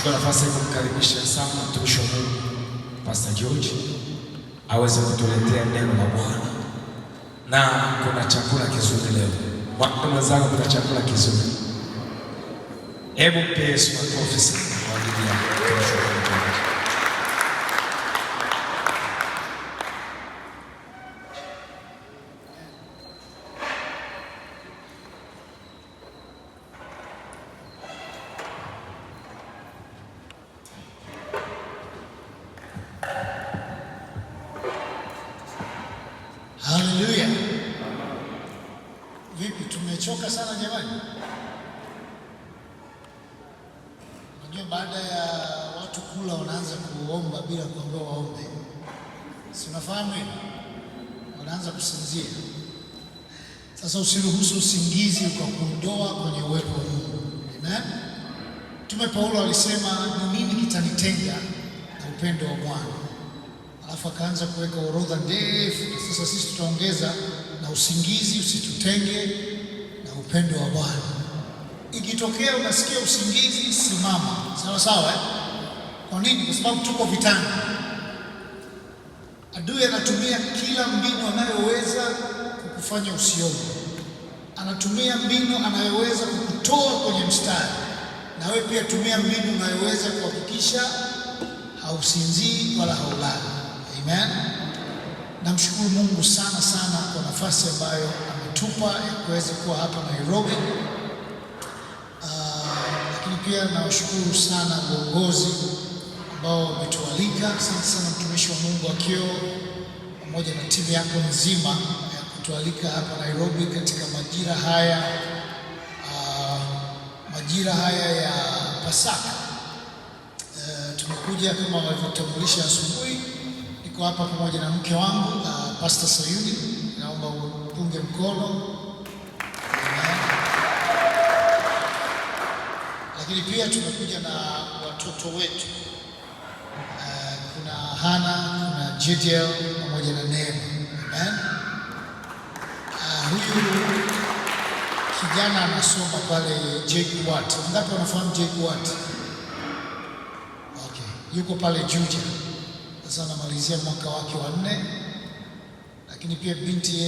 Chukua nafasi kumkaribisha sana mtumishi wa Mungu Pastor George aweze kutuletea neno la Bwana, na kuna chakula kizuri leo. Mwenzangu, kuna chakula kizuri. Hebu mpe Yesu makofi sana kwa ajili ya mtumishi wa Mungu. Haleluya. Vipi, tumechoka sana jamani? Unajua baada ya watu kula wanaanza kuomba bila kuambiwa waombe. Si unafahamu hiyo? Wanaanza kusinzia. Sasa usiruhusu usingizi ukakuondoa kwenye uwepo wa Mungu. Amen. Mtume Paulo alisema, ni nini kitanitenga na upendo wa Bwana? Alafu akaanza kuweka orodha ndefu. Sasa sisi tutaongeza na usingizi usitutenge na upendo wa Bwana. Ikitokea unasikia usingizi, simama. Sawa sawa, eh? Kwa nini? Kwa sababu tuko vitani. Adui anatumia kila mbinu anayoweza kukufanya usiombe. Anatumia mbinu anayoweza kukutoa kwenye mstari. Na wewe pia tumia mbinu unayoweza kuhakikisha hausinzii wala haulali. Amen. Namshukuru Mungu sana sana kwa nafasi ambayo ametupa ya kuweza kuwa hapa Nairobi. Lakini pia nawashukuru sana viongozi ambao wametualika. Asante sana mtumishi wa Mungu Akio pamoja na timu yako nzima ya kutualika hapa Nairobi katika majira haya ya Pasaka. Tumekuja kama walivyotambulisha asubuhi. Niko hapa pamoja na mke wangu Pastor Sayuni, naomba upunge mkono. Lakini pia tumekuja na watoto wetu, kuna Hana, kuna Jediel pamoja na Neema. Amen. Huyu kijana anasoma pale Jake Watt. Ngapi wanafahamu Jake Watt? Okay, yuko pale Juja. Sasa anamalizia mwaka wake wa 4. Lakini pia binti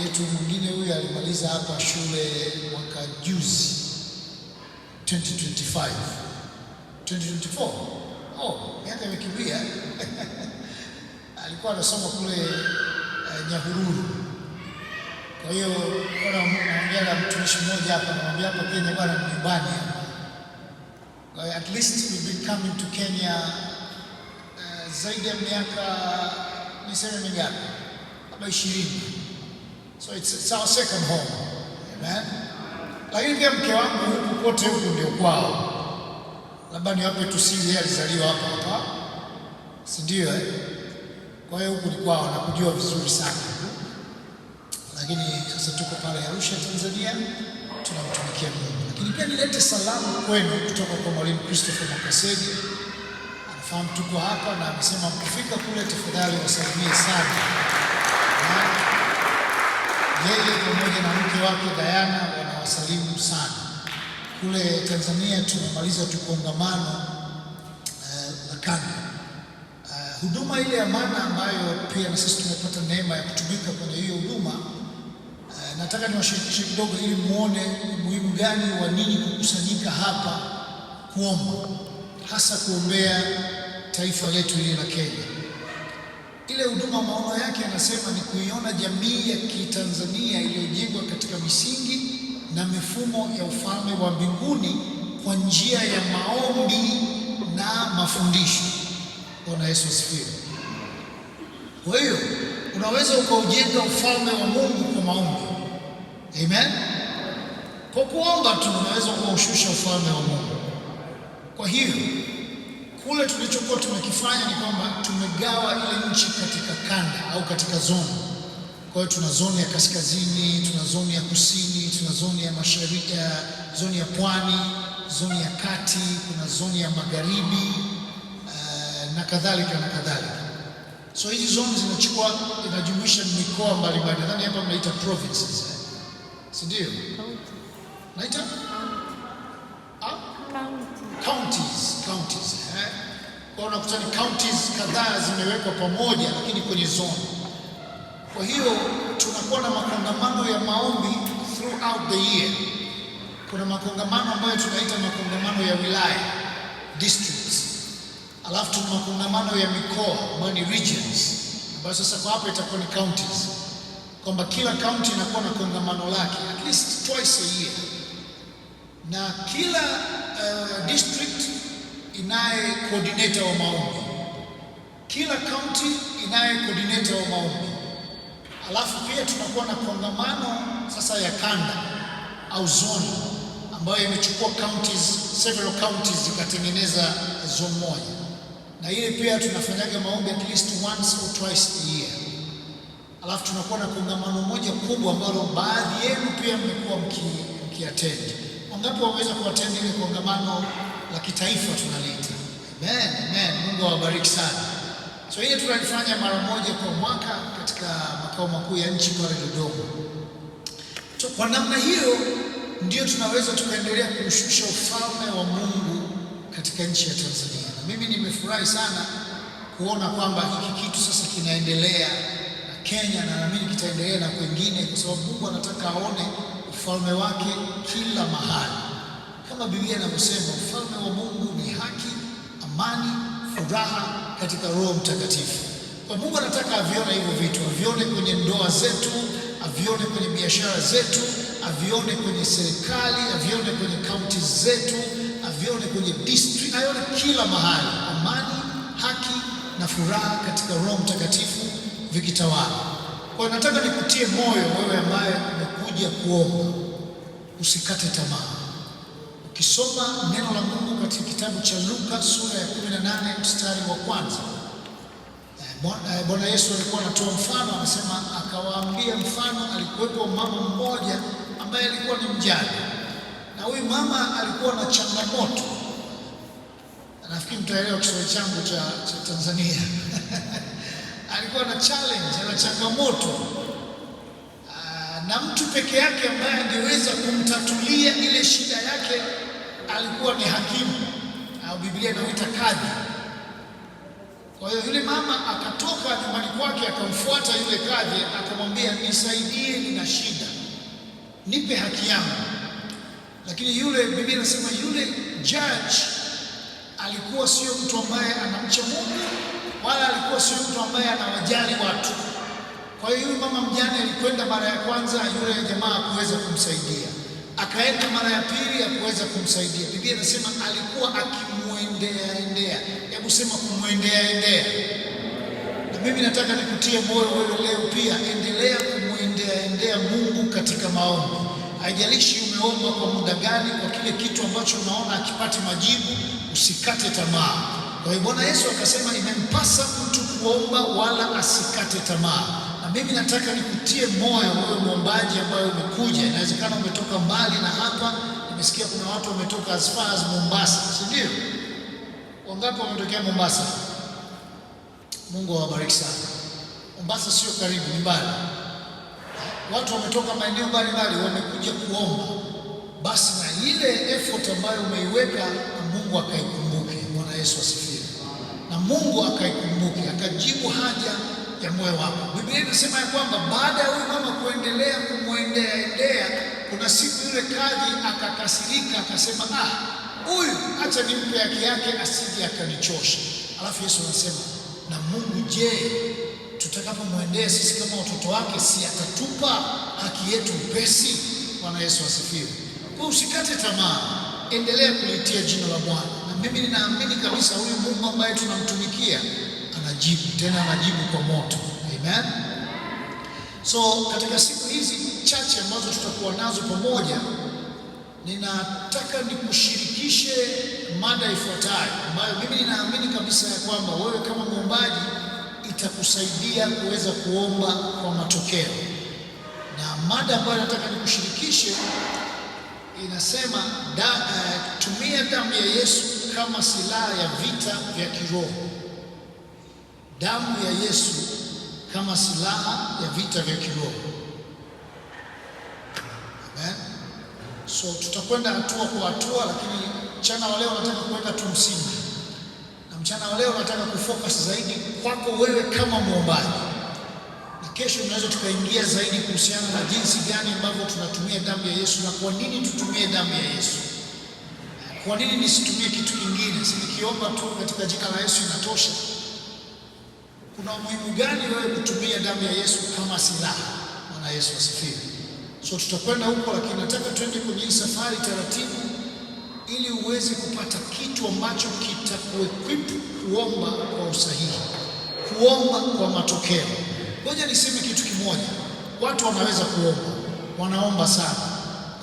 yetu mwingine huyu alimaliza hapa shule mwaka juzi 2025. 2024. Miaka imekimbia. Alikuwa anasoma kule Nyahururu. Kwa hiyo naongea na mtumishi mmoja hapa, namwambia hapa Kenya bwana ni nyumbani. At least we've been coming to Kenya zaidi ya miaka niseme mingapi? Kama 20. So it's our second home. Amen. Lakini pia mke wangu huku kote huku ndio kwao. Labda niwape tu siri, alizaliwa hapa. Si ndio eh? Kwa hiyo huku ni kwao, nakujua vizuri sana. Lakini sasa tuko pale Arusha, Tanzania, tunamtumikia Mungu. Lakini pia nilete salamu kwenu kutoka kwa Mwalimu Christopher Makasege. Anafahamu tuko hapa na amesema mkifika kule tafadhali wasalimie sana. Yeye pamoja na mke wake Diana wanawasalimu sana. Kule Tanzania tumemaliza kongamano la kanda. Huduma ile ya Mana ambayo pia na sisi tumepata neema ya kutumika kwenye hiyo huduma. Nataka niwashirikishe kidogo ili muone umuhimu gani wa ninyi kukusanyika hapa kuomba, hasa kuombea taifa letu hili la Kenya. Ile huduma maono yake anasema ni kuiona jamii ya Kitanzania iliyojengwa katika misingi na mifumo ya ufalme wa mbinguni kwa njia ya maombi na mafundisho. Bwana Yesu asifiwe. Kwa hiyo unaweza ukaujenga ufalme wa Mungu kwa maombi. Amen. Kwa kuomba tu unaweza ukaushusha ufalme wa Mungu. Kwa hiyo kule tulichokuwa tumekifanya ni kwamba tumegawa ile nchi katika kanda au katika zoni. Kwa hiyo tuna zoni ya kaskazini, tuna zoni ya kusini, tuna zoni ya mashariki, zoni ya pwani, zoni ya kati, kuna zoni ya magharibi na kadhalika na kadhalika. So hizi zoni inajumuisha mikoa mbalimbali. Nadhani hapa mnaita provinces. Si ndio? Naita? Counties. unakuta ni counties kadhaa zimewekwa pamoja, lakini kwenye zone. Kwa hiyo tunakuwa na makongamano ya maombi throughout the year. Kuna makongamano ambayo tunaita makongamano ya wilaya, districts. Alafu tuna makongamano ya mikoa ambayo ni regions, ambayo sasa kwa hapa itakuwa ni counties, kwamba kila county inakuwa na kongamano lake at least twice a year, na kila district inaye coordinator wa maombi, kila county inaye coordinator wa maombi. Alafu pia tunakuwa na kongamano sasa ya kanda au zone ambayo imechukua counties, several counties zikatengeneza zone moja, na ile pia tunafanyaga maombi at least once or twice a year. Alafu tunakuwa na kongamano moja kubwa ambalo baadhi yenu pia mmekuwa mkiattend. Wangapi waweza kuattend ile kongamano la kitaifa tunaliita? Amen, amen. Mungu awabariki sana. So ile tunalifanya mara moja kwa mwaka katika makao makuu ya nchi pale Dodoma. So kwa namna hiyo ndio tunaweza tukaendelea kushusha ufalme wa Mungu katika nchi ya Tanzania. Na mimi nimefurahi sana kuona kwamba hiki kitu sasa kinaendelea na Kenya, na naamini kitaendelea na kwingine, kwa sababu Mungu anataka aone ufalme wake kila mahali. Kama Biblia inavyosema, ufalme wa Mungu ni haki, amani, furaha katika Roho Mtakatifu. Kwa Mungu anataka avione hivyo vitu, avione kwenye ndoa zetu, avione kwenye biashara zetu, avione kwenye serikali, avione kwenye kaunti zetu, avione kwenye district, avione kila mahali, amani, haki na furaha katika Roho Mtakatifu vikitawala. Kwa nataka nikutie moyo wewe ambaye umekuja kuomba, usikate tamaa. Ukisoma neno la Mungu katika kitabu cha Luka sura ya 18 mstari wa kwanza, Bwana Yesu alikuwa anatoa mfano, anasema akawaambia mfano, alikuwepo mama mmoja ambaye alikuwa ni mjane, na huyu mama alikuwa na changamoto. Nafikiri mtaelewa Kiswahili changu cha Tanzania. Alikuwa na challenge, ana changamoto, na mtu peke yake ambaye angeweza kumtatulia ile shida yake alikuwa ni hakimu, au Biblia inaita kadhi. Kwa hiyo yule mama akatoka nyumbani kwake akamfuata yule kadhi, akamwambia, nisaidie, nina shida, nipe haki yangu. Lakini yule, Biblia inasema yule judge alikuwa sio mtu ambaye anamcha Mungu, wala alikuwa sio mtu ambaye anawajali watu. Kwa hiyo yule mama mjane alikwenda mara ya kwanza, yule jamaa hakuweza kumsaidia. Akaenda mara ya pili, hakuweza kumsaidia. Biblia inasema alikuwa akimwendea. Hebu sema kumwendea. Na mimi nataka nikutie moyo wewe leo pia, endelea kumwendea Mungu katika maombi. Haijalishi umeomba kwa muda gani, kwa kile kitu ambacho unaona akipati majibu, usikate tamaa. Kwa hiyo Bwana Yesu akasema imempasa mtu kuomba wala asikate tamaa. Na mimi nataka nikutie moyo wewe mwombaji ambaye umekuja. Inawezekana umetoka mbali na hapa. Nimesikia kuna watu wametoka as far as Mombasa, si ndio? Wangapi wametokea Mombasa? Mungu awabariki sana. Mombasa sio karibu, ni mbali. Watu wametoka maeneo mbalimbali wamekuja kuomba. Basi na ile effort ambayo umeiweka, na Mungu akaikumbuke. Bwana Yesu asifiwe. Na Mungu akaikumbuke, akajibu haja ya moyo wako. Biblia inasema ya kwamba baada ya huyu mama kuendelea kumwendea, kuna siku yule kadhi akakasirika, akasema, huyu acha nimpe haki yake asije akanichosha. Alafu Yesu anasema, na Mungu je, tutakapomwendea sisi kama watoto wake, si atatupa haki yetu upesi? Bwana Yesu asifiwe. Kwa usikate tamaa, endelea kulitia jina la Bwana. Na mimi ninaamini kabisa huyu Mungu ambaye tunamtumikia anajibu, tena anajibu kwa moto. Amen. So katika siku hizi chache ambazo tutakuwa nazo pamoja, ninataka nikushirikishe mada ifuatayo ambayo mimi ninaamini kabisa ya kwamba wewe kama mwombaji itakusaidia kuweza kuomba kwa matokeo. Na mada ambayo nataka nikushirikishe inasema tumia damu ya Yesu kama silaha ya vita vya kiroho. Damu ya Yesu kama silaha ya vita vya kiroho. Amen. So tutakwenda hatua kwa hatua, lakini mchana wa leo nataka kuweka tu msingi. Na mchana wa leo nataka kufocus zaidi kwako wewe kama muombaji, na kesho tunaweza tukaingia zaidi kuhusiana na jinsi gani ambavyo tunatumia damu ya Yesu na kwa nini tutumie damu ya Yesu. Kwa nini nisitumie kitu kingine? Si nikiomba tu katika jina la Yesu inatosha? Kuna umuhimu gani wewe kutumia damu ya Yesu kama silaha? Bwana Yesu asifiwe. So tutakwenda huko, lakini nataka twende kwenye safari taratibu ili uweze kupata kitu ambacho kitakuequip kuomba kwa usahihi, kuomba kwa matokeo. Ngoja niseme kitu kimoja. Watu wanaweza kuomba, wanaomba sana.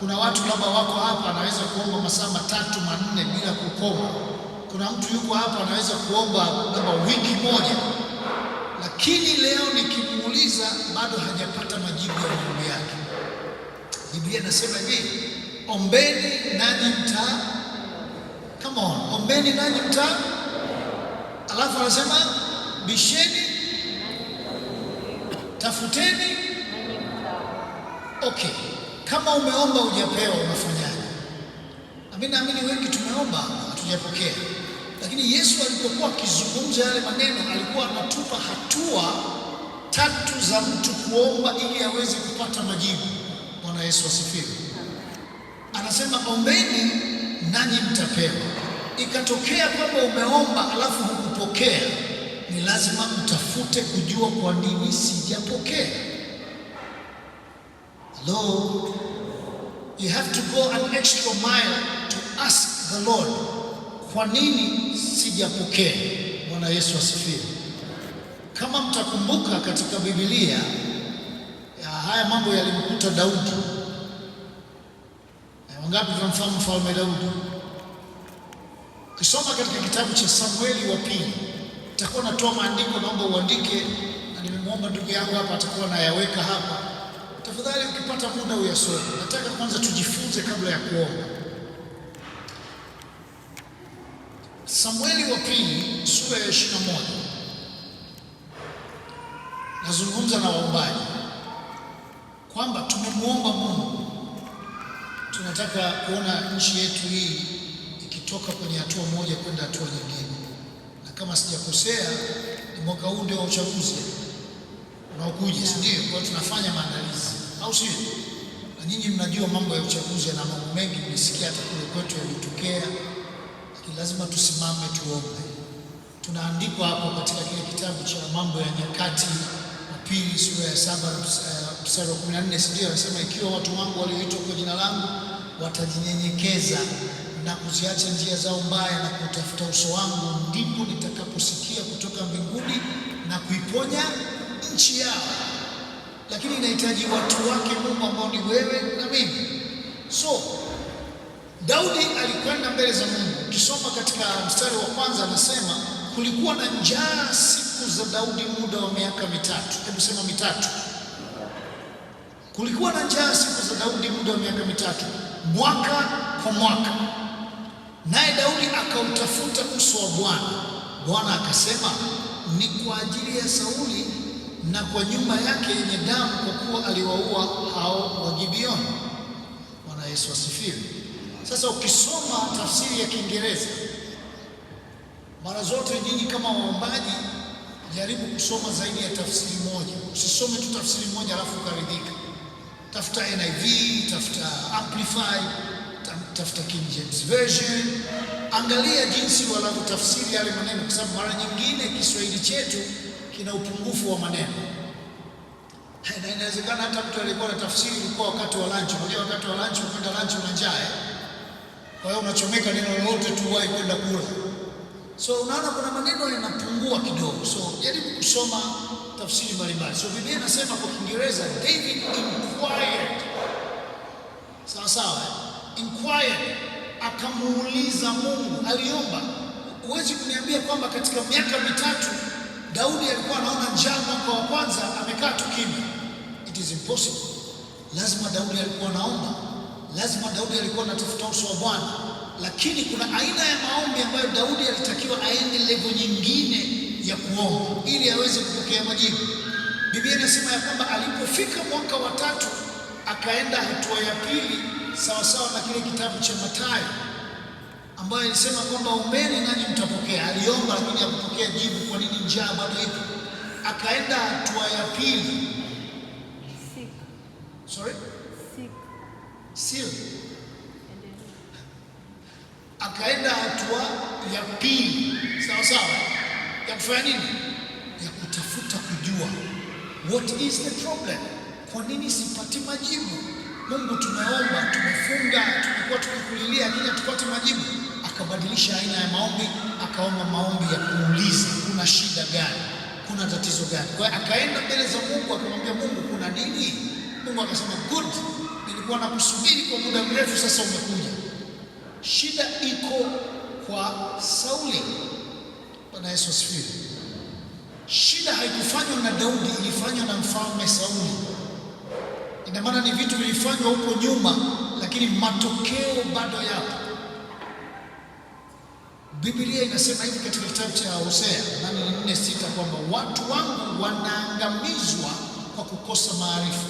Kuna watu labda wako hapa anaweza kuomba masaa 3-4 bila kukoma. Kuna mtu yuko hapa anaweza kuomba labda wiki moja, lakini leo nikimuuliza bado hajapata majibu ya maombi yake. Biblia inasema hivi, ombeni nanyi come on, ombeni nanyi alafu anasema bisheni, tafuteni. Okay, kama umeomba hujapewa unafanyaje? Mimi naamini wengi tumeomba hatujapokea, lakini Yesu alipokuwa akizungumza yale maneno alikuwa anatupa hatua 3 za mtu kuomba ili aweze kupata majibu. Bwana Yesu asifiwe. Anasema ombeni nanyi mtapewa. Ikatokea kwamba umeomba alafu hukupokea, ni lazima utafute kujua kwa nini sijapokea. Hello, you have to go an extra mile to ask the Lord, kwa nini sijapokea? Bwana Yesu asifiwe. Kama mtakumbuka katika Biblia haya mambo yalimkuta Daudi. Wangapi tunamfahamu mfalme Daudi? Ukisoma katika kitabu cha Samueli wa pili, nitakuwa natoa maandiko, naomba uandike, na nimemwomba ndugu yangu hapa atakuwa nayaweka hapa. Tafadhali ukipata muda uyasome. Nataka kwanza tujifunze kabla ya kuomba. Samueli wa pili sura ya 21. Nazungumza na waombaji kwamba tumemwomba Mungu, tunataka kuona nchi yetu hii ikitoka kwenye hatua moja kwenda hatua nyingine, na kama sijakosea ni mwaka huu ndio uchaguzi unaokuja, si ndio? Kwa tunafanya maandalizi, au sio? Na nyinyi mnajua mambo ya uchaguzi na mambo mengi mlisikia hata kule kwetu yalitokea, lakini lazima tusimame tuombe. Tunaandikwa hapo katika kile kitabu cha Mambo ya Nyakati pili sura ya 7 mstari wa 14, si ndio? Anasema ikiwa watu wangu walioitwa kwa jina langu watajinyenyekeza na kuziacha njia zao mbaya na kutafuta uso wangu, ndipo nitakaposikia kutoka mbinguni na kuiponya nchi yao. Lakini inahitaji watu wake Mungu ambao ni wewe na mimi. So Daudi alikwenda mbele za Mungu. Ukisoma katika mstari wa 1 anasema kulikuwa na njaa siku za Daudi muda wa miaka 3. Hebu sema 3. Kulikuwa na njaa siku za Daudi muda wa miaka 3, mwaka kwa mwaka. Naye Daudi akautafuta uso wa Bwana. Bwana akasema, ni kwa ajili ya Sauli na kwa nyumba yake yenye damu, kwa kuwa aliwaua hao wa Gibeoni. Bwana Yesu asifiwe. Sasa ukisoma tafsiri ya Kiingereza, mara zote nyinyi kama waombaji jaribu kusoma zaidi ya tafsiri moja. Usisome tu tafsiri moja alafu ukaridhika. Tafuta NIV, tafuta Amplified, tafuta King James Version. Angalia jinsi wanavyotafsiri yale maneno, kwa sababu mara nyingine Kiswahili chetu kina upungufu wa maneno. Na inawezekana hata mtu alikuwa na tafsiri ilikuwa wakati wa lunch. Unajua wakati wa lunch unakwenda lunch una njaa. Kwa hiyo unachomeka neno lolote tu wahi kwenda kula. So unaona kuna maneno yanapungua kidogo. So jaribu kusoma tafsiri mbalimbali. So Biblia inasema kwa Kiingereza David inquired. Sawa sawa. Inquired, akamuuliza Mungu, aliomba. Huwezi kuniambia kwamba katika miaka 3 Daudi alikuwa anaona njaa mwaka wa kwanza amekaa tu kimya. It is impossible. Lazima Daudi alikuwa anaomba. Lazima Daudi alikuwa anatafuta uso wa Bwana. Lakini kuna aina ya maombi ambayo Daudi alitakiwa aende level nyingine ya kuomba ili aweze kupokea majibu. Biblia inasema ya kwamba alipofika mwaka wa 3 akaenda hatua ya pili, sawa sawa na kile kitabu cha Mathayo ambayo ilisema kwamba ombeni nanyi mtapokea. Aliomba lakini hakupokea jibu. Kwa nini? Njaa bado ipo. Akaenda hatua ya pili. Akaenda hatua ya pili, sawa sawa, ya kufanya nini? Ya kutafuta kujua what is the problem. Kwa nini sipati majibu? Mungu, tumeomba, tumefunga, tumekuwa tukikulilia lakini hatupati majibu. Akabadilisha aina ya maombi, akaomba maombi ya kuuliza kuna shida gani, kuna tatizo gani. Kwa hiyo akaenda mbele za Mungu akamwambia Mungu, kuna nini? Mungu akasema good, nilikuwa nakusubiri kwa muda mrefu, sasa umekuja. Shida iko kwa Sauli. Bwana Yesu asifiwe. Shida haikufanywa na Daudi, ilifanywa na mfalme Sauli. Ina maana ni vitu vilifanywa huko nyuma, lakini matokeo bado yapo. Biblia inasema hivi katika kitabu cha Hosea 4:6 kwamba watu wangu wanaangamizwa kwa kukosa maarifa.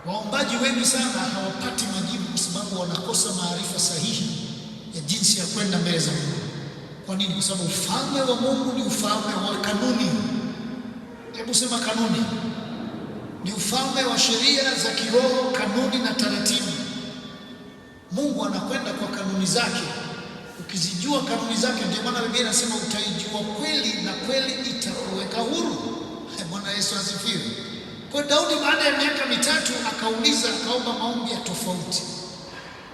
Waombaji wengi sana hawapati majibu kwa sababu wanakosa maarifa sahihi ya jinsi ya kwenda mbele za Mungu. Kwa nini? Kwa sababu ufalme wa Mungu ni ufalme wa kanuni. Hebu sema kanuni. Ni ufalme wa sheria za kiroho, kanuni na taratibu. Mungu anakwenda kwa kanuni zake. Ukizijua kanuni zake, ndio maana Biblia inasema utaijua kweli na kweli itakuweka huru. Bwana Yesu asifiwe. Kwa Daudi baada ya miaka 3 akauliza, akaomba maombi ya tofauti.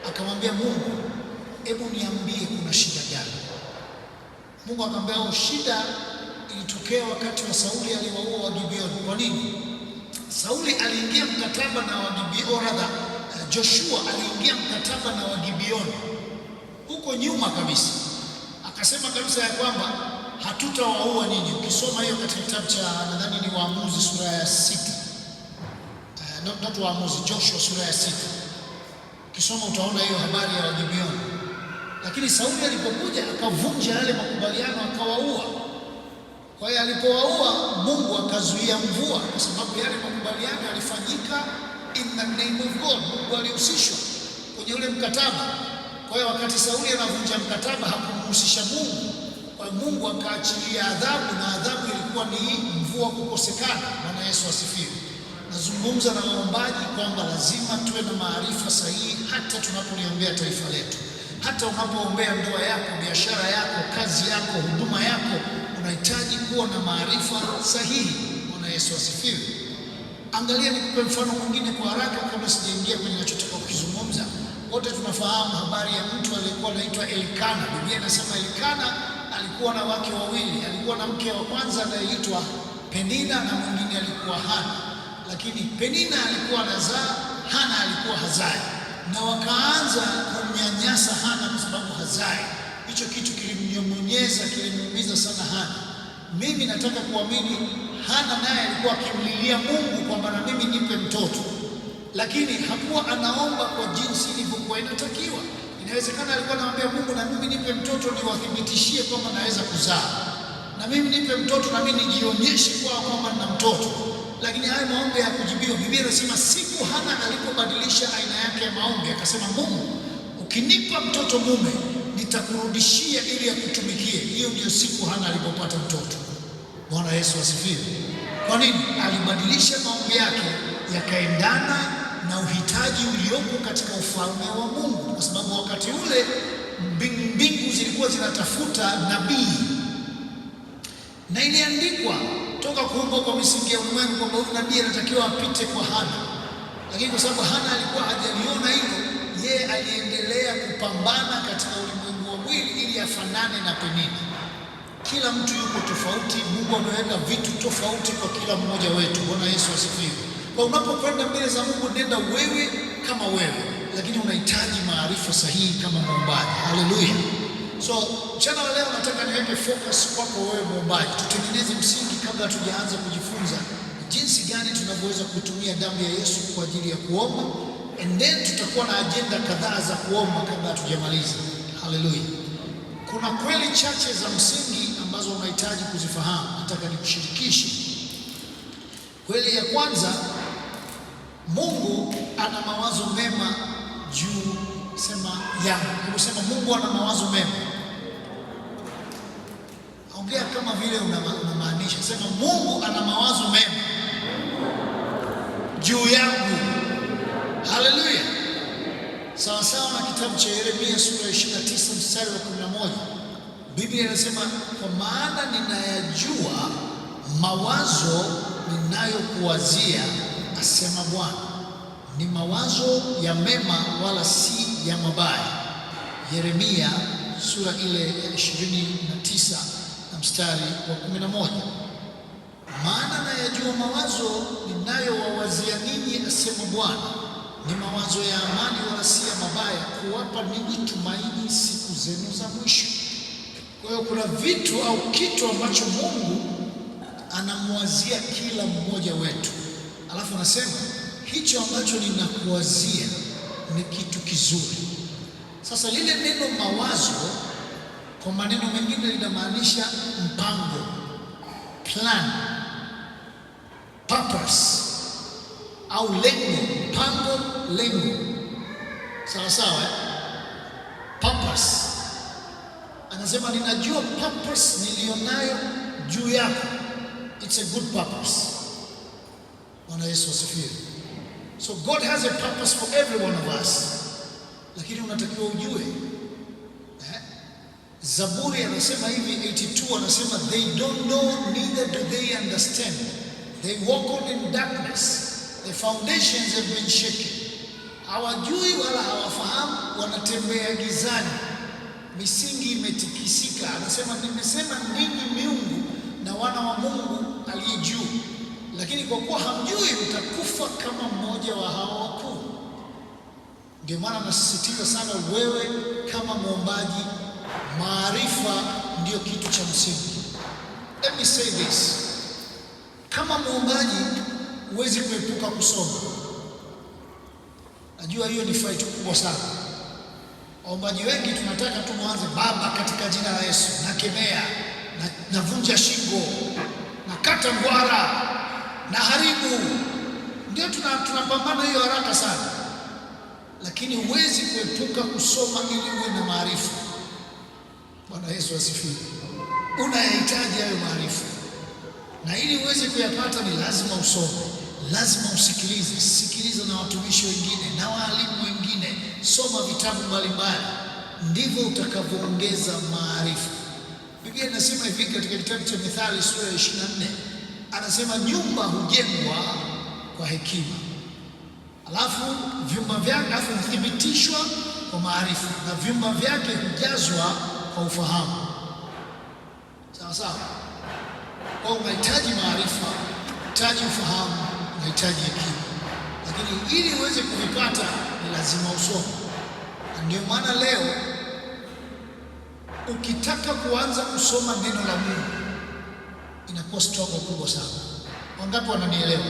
Akamwambia Mungu, hebu niambie kuna shida gani? Mungu akamwambia shida ilitokea wakati wa Sauli aliwaua Wagibeoni. Kwa nini? Sauli aliingia mkataba na Wagibeoni, Joshua aliingia mkataba na Wagibeoni huko nyuma kabisa. Akasema kabisa ya kwamba hatutawaua nyinyi. Ukisoma hiyo katika kitabu cha nadhani ni Waamuzi sura ya 6. Not Waamuzi, Joshua sura ya 6. Ukisoma utaona hiyo habari ya Wagibeoni. Lakini Sauli alipokuja akavunja yale makubaliano akawaua. Kwa hiyo alipowaua, Mungu akazuia mvua kwa sababu yale makubaliano yalifanyika in the name of God. Mungu alihusishwa kwenye ule mkataba. Kwa hiyo wakati Sauli anavunja mkataba hakumhusisha Mungu. Kwa hiyo Mungu akaachilia adhabu, na adhabu ilikuwa ni mvua kukosekana. Bwana Yesu asifiwe. Nazungumza na waombaji kwamba lazima tuwe na maarifa sahihi hata tunapoliombea taifa letu. Hata unapoombea ndoa yako, biashara yako, kazi yako, huduma yako, unahitaji kuwa na maarifa sahihi. Bwana Yesu asifiwe. Angalia, nikupe mfano mwingine kwa haraka kabla sijaingia kwenye ninachotaka kukizungumza. Wote tunafahamu habari ya mtu aliyekuwa anaitwa Elikana. Biblia inasema Elikana alikuwa na wake wawili. Alikuwa na mke wa kwanza anayeitwa Penina na mwingine alikuwa Hana. Lakini Penina alikuwa anazaa, Hana alikuwa hazai. Na wakaanza kumnyanyasa Hana kwa sababu hazai. Hicho kitu kilimnyong'onyeza, kilimuumiza sana Hana. Mimi nataka kuamini Hana naye alikuwa akimlilia Mungu kwamba na mimi nipe mtoto, lakini hakuwa anaomba kwa jinsi ilivyokuwa inatakiwa. Inawezekana alikuwa anamwambia Mungu, na mimi nipe mtoto niwathibitishie kwamba naweza kuzaa, na mimi nipe mtoto na mimi nijionyeshe kwao kwamba nina mtoto. Lakini hayo maombi hayakujibiwa. Biblia inasema siku Hana alipobadilisha aina yake ya maombi, akasema Mungu, ukinipa mtoto mume nitakurudishia ili akutumikie. Hiyo ndio siku Hana alipopata mtoto. Bwana Yesu asifiwe. Kwa nini? Alibadilisha maombi yake yakaendana na uhitaji uliopo katika ufalme wa Mungu, kwa sababu wakati ule mbingu zilikuwa zinatafuta nabii, na iliandikwa toka kuumbwa kwa misingi ya ulimwengu kwamba huyu nabii anatakiwa apite kwa Hana. Lakini kwa sababu Hana alikuwa hajaliona hilo, yeye aliendelea kupambana katika ulimwengu wa mwili ili afanane na Penina. Kila mtu yuko tofauti. Mungu ameweka vitu tofauti kwa kila mmoja wetu. Bwana Yesu asifiwe. Kwa unapokwenda mbele za Mungu, nenda wewe kama wewe, lakini unahitaji maarifa sahihi kama muombaji. Haleluya. So mchana wa leo nataka niweke focus kwako wewe muombaji. Tutengeneze msingi kabla tujaanza kujifunza jinsi gani tunavyoweza kutumia damu ya Yesu kwa ajili ya kuomba, and then tutakuwa na ajenda kadhaa za kuomba kabla tujamaliza. Haleluya. Kuna kweli chache za msingi ambazo unahitaji kuzifahamu. Nataka nikushirikishe. Kweli ya kwanza, Mungu ana mawazo mema juu sema yangu. Hebu sema Mungu ana mawazo mema. Ongea kama vile unamaanisha. Sema Mungu ana mawazo mema juu yangu. Haleluya. Sawa sawa na kitabu cha Yeremia sura ya 29 mstari wa 11. Biblia inasema kwa maana ninayajua mawazo ninayokuwazia, asema Bwana, ni mawazo ya mema wala si ya mabaya. Yeremia sura ile ya 29 na mstari wa 11. Maana nayajua mawazo ninayowawazia ninyi, asema Bwana, ni mawazo ya amani wala si ya mabaya, kuwapa ninyi tumaini siku zenu za mwisho. Kwa hiyo kuna vitu au kitu ambacho Mungu anamwazia kila mmoja wetu, alafu anasema hicho ambacho ninakuwazia ni kitu kizuri. Sasa lile neno mawazo kwa maneno mengine linamaanisha mpango, plan, purpose au lengo. Mpango, lengo, sawa sawa. Purpose, anasema ninajua purpose nilionayo juu yako. It's a good purpose. Bwana Yesu asifiwe. So God has a purpose for every one of us, lakini unatakiwa ujue. Zaburi anasema hivi 82, anasema they don't know neither do they understand, they walk on in darkness, the foundations have been shaken. Hawajui wala hawafahamu, wanatembea gizani, misingi imetikisika. Anasema nimesema ninyi miungu na wana wa Mungu aliye juu, lakini kwa kuwa hamjui mtakufa kama mmoja wa hao wakuu. Ndio maana nasisitiza sana, wewe kama mwombaji, maarifa ndio kitu cha msingi. Let me say this, kama mwombaji huwezi kuepuka kusoma. Najua hiyo ni fight kubwa sana. Waombaji wengi tunataka tu mwanze, Baba katika jina la Yesu nakemea, navunja shingo, nakata ngwara, na haribu. Ndio tunapambana hiyo haraka sana, lakini huwezi kuepuka kusoma ili uwe na maarifa. Bwana Yesu asifiwe. Unayahitaji hayo maarifa, na ili uweze kuyapata ni lazima usome, lazima usikilize. Sikiliza na watumishi wengine na walimu wengine, soma vitabu mbalimbali, ndivyo utakavyoongeza maarifa. Biblia inasema hivi katika kitabu cha Mithali sura ya 24, anasema nyumba hujengwa kwa hekima, alafu vyumba vyake huthibitishwa kwa maarifa, na vyumba vyake hujazwa kwa ufahamu. Sawa sawa. Kwa unahitaji maarifa, unahitaji ufahamu, unahitaji hekima, lakini ili uweze kuvipata ni lazima usome. Na ndio maana leo ukitaka kuanza kusoma neno la Mungu inakuwa struggle kubwa sana. Wangapi wananielewa?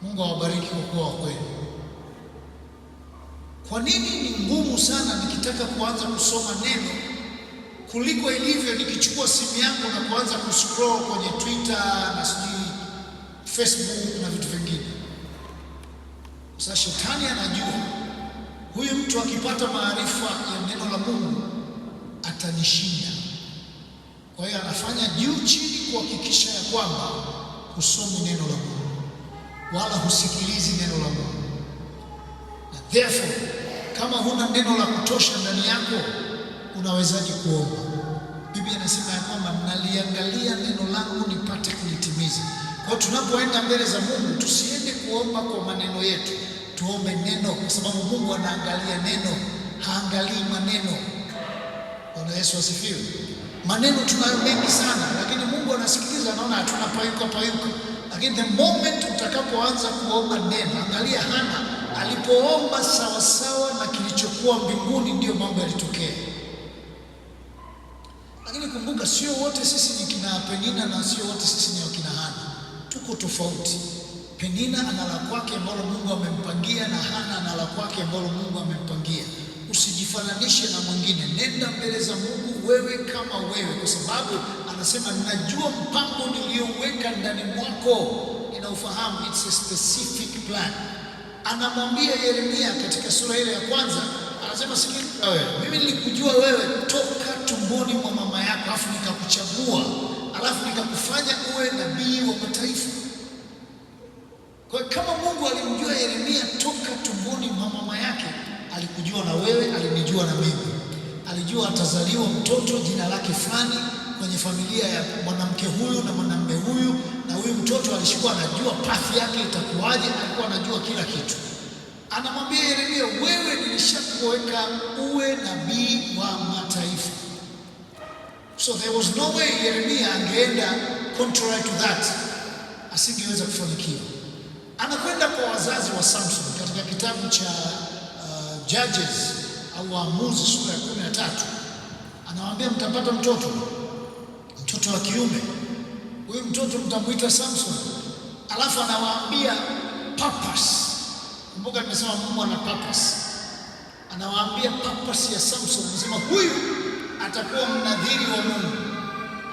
Mungu awabariki kwa kuwa wa kweli. Kwa nini ni ngumu sana nikitaka kuanza kusoma neno kuliko ilivyo nikichukua simu yangu na kuanza kuscroll kwenye Twitter na Facebook na vitu vingine? Sasa shetani anajua huyu mtu akipata maarifa ya neno la Mungu atanishinda. Kwa hiyo anafanya juu chini kuhakikisha ya kwamba husomi neno la Mungu wala husikilizi neno la Mungu. Na therefore, kama huna neno la kutosha ndani yako, unawezaje kuomba? Biblia inasema ya kwamba mnaliangalia neno langu nipate kulitimiza. Kwa tunapoenda mbele za Mungu, tusiende kuomba kwa maneno yetu, tuombe neno, kwa sababu Mungu anaangalia neno, haangalii maneno. Bwana Yesu asifiwe. Maneno tunayo mengi sana, lakini Mungu anasikiliza, anaona hatuna payuka. Lakini the moment utakapoanza kuomba neno, angalia Hana alipoomba sawasawa na kilichokuwa mbinguni, ndio mambo yalitokea. Lakini kumbuka, sio wote sisi ni kina Penina na sio wote sisi ni wakina Hana. Tuko tofauti. Penina ana la kwake ambalo Mungu amempangia, na Hana ana la kwake ambalo Mungu amempangia. Usijifananishe na mwingine, nenda mbele za Mungu wewe kama wewe, kwa sababu anasema ninajua mpango niliouweka ndani mwako, ninaufahamu. It's a specific plan. anamwambia Yeremia katika sura ile ya kwanza, anasema sikiliza wewe, mimi nilikujua wewe toka tumboni mwa mama yako, alafu nikakuchagua, alafu nikakufanya uwe nabii wa mataifa. Kwa kama Mungu alimjua Yeremia toka tumboni mwa mama yake, alikujua na wewe, alinijua na mimi. Alijua atazaliwa mtoto jina lake fulani kwenye familia ya mwanamke huyu na mwanamume huyu, na huyu mtoto alikuwa anajua pathi yake itakuwaje, alikuwa anajua kila kitu. Anamwambia Yeremia, wewe nilishakuweka uwe nabii wa mataifa. So there was no way Yeremia angeenda contrary to that, asingeweza kufanikiwa. Anakwenda kwa wazazi wa Samson katika kitabu cha Judges au Waamuzi sura ya 13. Anawaambia mtapata mtoto wa kiume, huyu mtoto mtamwita Samson. Alafu anawaambia purpose. Kumbuka nimesema Mungu ana purpose. Anawaambia purpose ya Samson, anasema huyu atakuwa mnadhiri wa Mungu.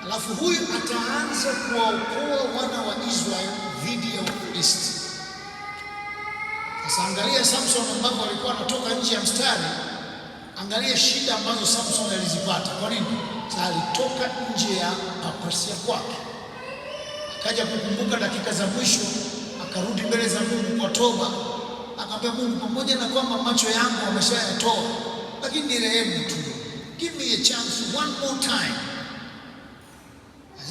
Alafu huyu ataanza kuwaokoa wana wa Israeli dhidi ya Wafilisti. Sasa angalia Samson ambapo alikuwa anatoka nje ya mstari, angalia shida ambazo Samson alizipata. Kwa nini? Alitoka nje ya purpose ya kwake. Akaja kukumbuka dakika za mwisho, akarudi mbele za Mungu kwa toba. Akamwambia Mungu, pamoja na kwamba macho yangu ameshayatoa, lakini nirehemu tu. Give me a chance one more time.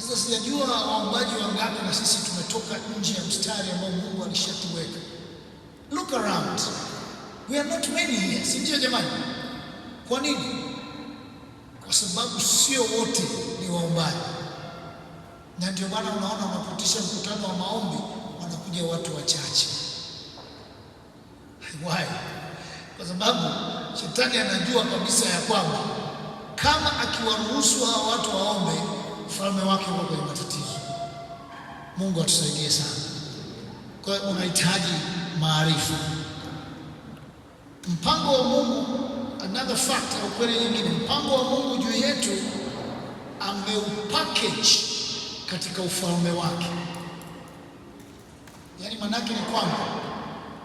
Sasa sijajua waombaji wangapi na sisi tumetoka nje ya mstari ambao Mungu alishatuweka. Look around. We are not many here. Si ndio jamani? Kwa nini? Kwa sababu sio wote ni waombaji. Na ndio maana unaona unapotisha mkutano wa maombi wanakuja watu wachache. Why? Kwa sababu shetani anajua kabisa ya kwamba kama akiwaruhusu hao watu waombe, ufalme wake uko kwenye matatizo. Mungu atusaidie sana. Kwa hiyo unahitaji maarifa. Mpango wa Mungu, another fact au kweli nyingine, mpango wa Mungu juu yetu ameupackage katika ufalme wake. Yaani manake ni kwamba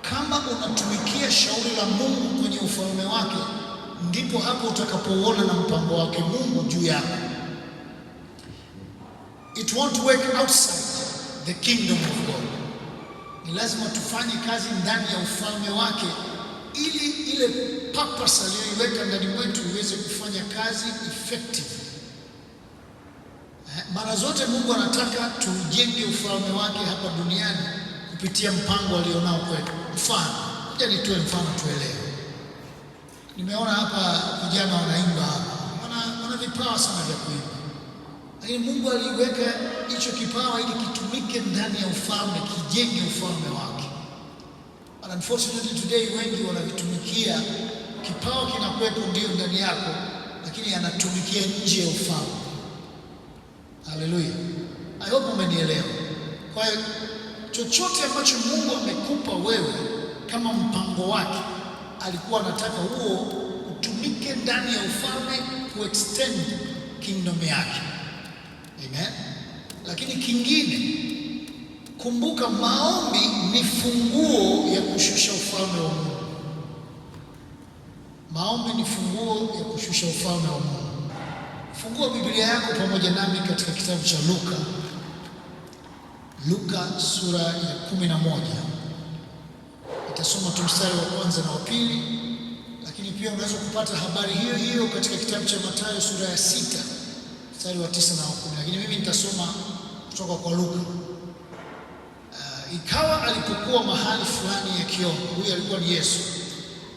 kama unatumikia shauri la Mungu kwenye ufalme wake, ndipo hapo utakapoona na mpango wake Mungu juu yako. It won't work outside the kingdom of God. Ni lazima tufanye kazi ndani ya ufalme wake ili ile purpose aliyoiweka ndani mwetu iweze kufanya kazi effective. Mara zote Mungu anataka tujenge ufalme wake hapa duniani kupitia mpango alionao kwetu. Mfano, ngoja nitoe mfano tuelewe. Nimeona hapa vijana wanaimba hapa. Wana vipawa sana vya kuimba. Lakini Mungu aliweka hicho kipawa ili kitumike ndani ya ufalme, kijenge ufalme wake. But unfortunately today wengi wanavitumikia, kipawa kinakuwepo ndio ndani yako, lakini anatumikia nje ya ufalme. Hallelujah. I hope umenielewa. Kwa hiyo chochote ambacho Mungu amekupa wewe kama mpango wake, alikuwa anataka huo utumike ndani ya ufalme kuextend kingdom yake. Amen. Lakini kingine, kumbuka maombi ni funguo ya kushusha ufalme wa Mungu. Maombi ni funguo ya kushusha ufalme wa Mungu. Fungua Biblia yako pamoja nami katika kitabu cha Luka sura ya 11. Nitasoma tu mstari wa kwanza na wa pili, lakini pia unaweza kupata habari hiyo hiyo katika kitabu cha Mathayo sura ya 6 mstari wa 9 na wa 10, lakini mimi nitasoma kutoka kwa Luka. Ikawa alipokuwa mahali fulani ya kiomba, huyu alikuwa ni Yesu.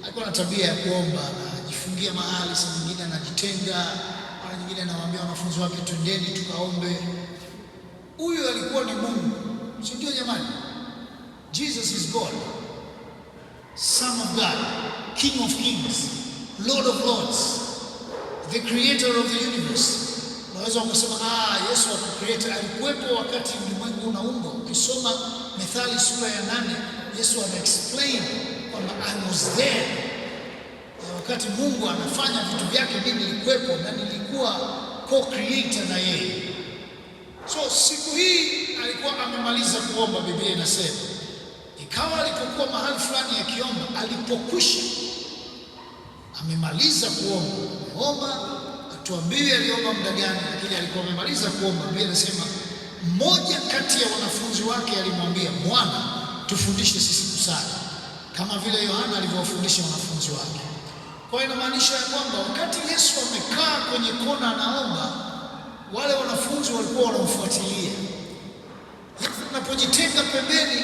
Alikuwa na tabia ya kuomba, anajifungia mahali, saa nyingine anajitenga, mara nyingine anawaambia wanafunzi wake twendeni tukaombe. Huyu alikuwa ni Mungu, si ndio jamani? Jesus is God, Son of God, King of Kings, Lord of Lords, the creator of the universe. Unaweza ukasema Yesu akacreate, alikuwepo wakati ulimwengu unaumbwa. Ukisoma Methali sura ya 8, Yesu ana-explain kwamba I was there. Wakati Mungu anafanya vitu vyake, mimi nilikuwepo na nilikuwa co-creator na yeye. So siku hii alikuwa amemaliza kuomba, Biblia inasema Ikawa alipokuwa mahali fulani akiomba, alipokwisha amemaliza kuomba, atuambiwe aliomba muda gani, lakini alikuwa amemaliza kuomba. Biblia inasema mmoja kati ya wanafunzi wake alimwambia, Bwana, tufundishe sisi kusali kama vile Yohana alivyowafundisha wanafunzi wake. Kwa hiyo inamaanisha ya kwamba wakati Yesu amekaa kwenye kona anaomba, wale wanafunzi walikuwa wanamfuatilia. Yesu anapojitenga pembeni,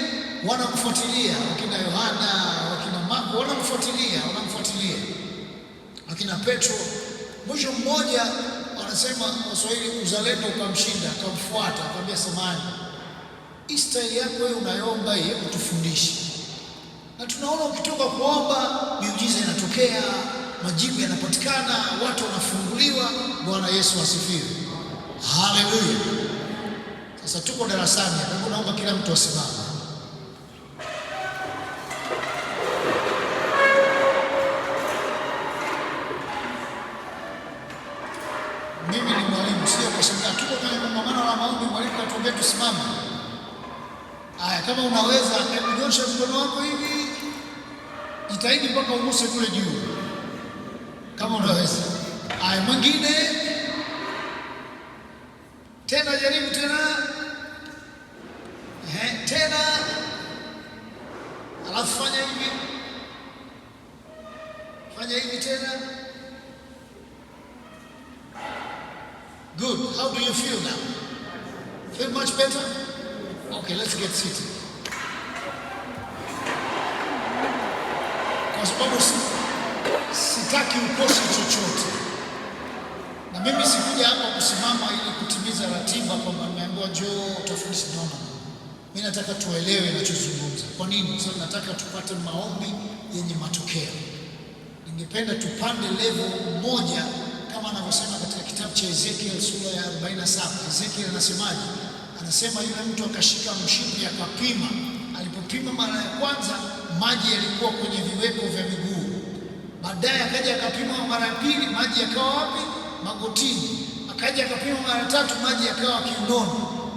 wanamfuatilia. Wakina Yohana, wakina Marko wanamfuatilia. Wakina Petro, mwisho mmoja wanasema Waswahili, uzalendo ukamshinda, akamfuata, akamwambia, samani, hii staili yako wewe unayoomba hii, hebu tufundishe. Na tunaona ukitoka kuomba miujiza inatokea, majibu yanapatikana, watu wanafunguliwa. Bwana Yesu asifiwe. Haleluya. Sasa tuko darasani, hebu naomba kila mtu asimame. Mimi ni mwalimu, sio kushangaa. Tuko kwenye kongamano la maombi, mwalimu katuambia tusimame. Haya, kama unaweza nyosha mkono wako hivi, jitahidi mpaka uguse kule juu, kama unaweza. Haya, mwingine tena, jaribu tena, tena, alafu fanya hivi tena. Good. How do you feel now? Feel much better? Okay, let's get seated. Kwa sababu sitaki ukose chochote, na mimi sikuja hapa kusimama ili kutimiza ratiba kwamba nimeambiwa njoo utafundisha. No. Mimi nataka tuelewe ninachozungumza. Kwa nini? Kwa sababu nataka tupate maombi yenye matokeo. Ningependa tupande level moja, kama anavyosema katika kitabu cha Ezekiel sura ya 47. Ezekiel anasemaje? Anasema yule mtu akashika mshipi akapima. Alipopima mara ya kwanza, maji yalikuwa kwenye viweko vya miguu. Baadaye akaja akapima mara ya pili, maji yakawa wapi? Magotini. Akaja akapima mara ya tatu, maji yakawa kiunoni.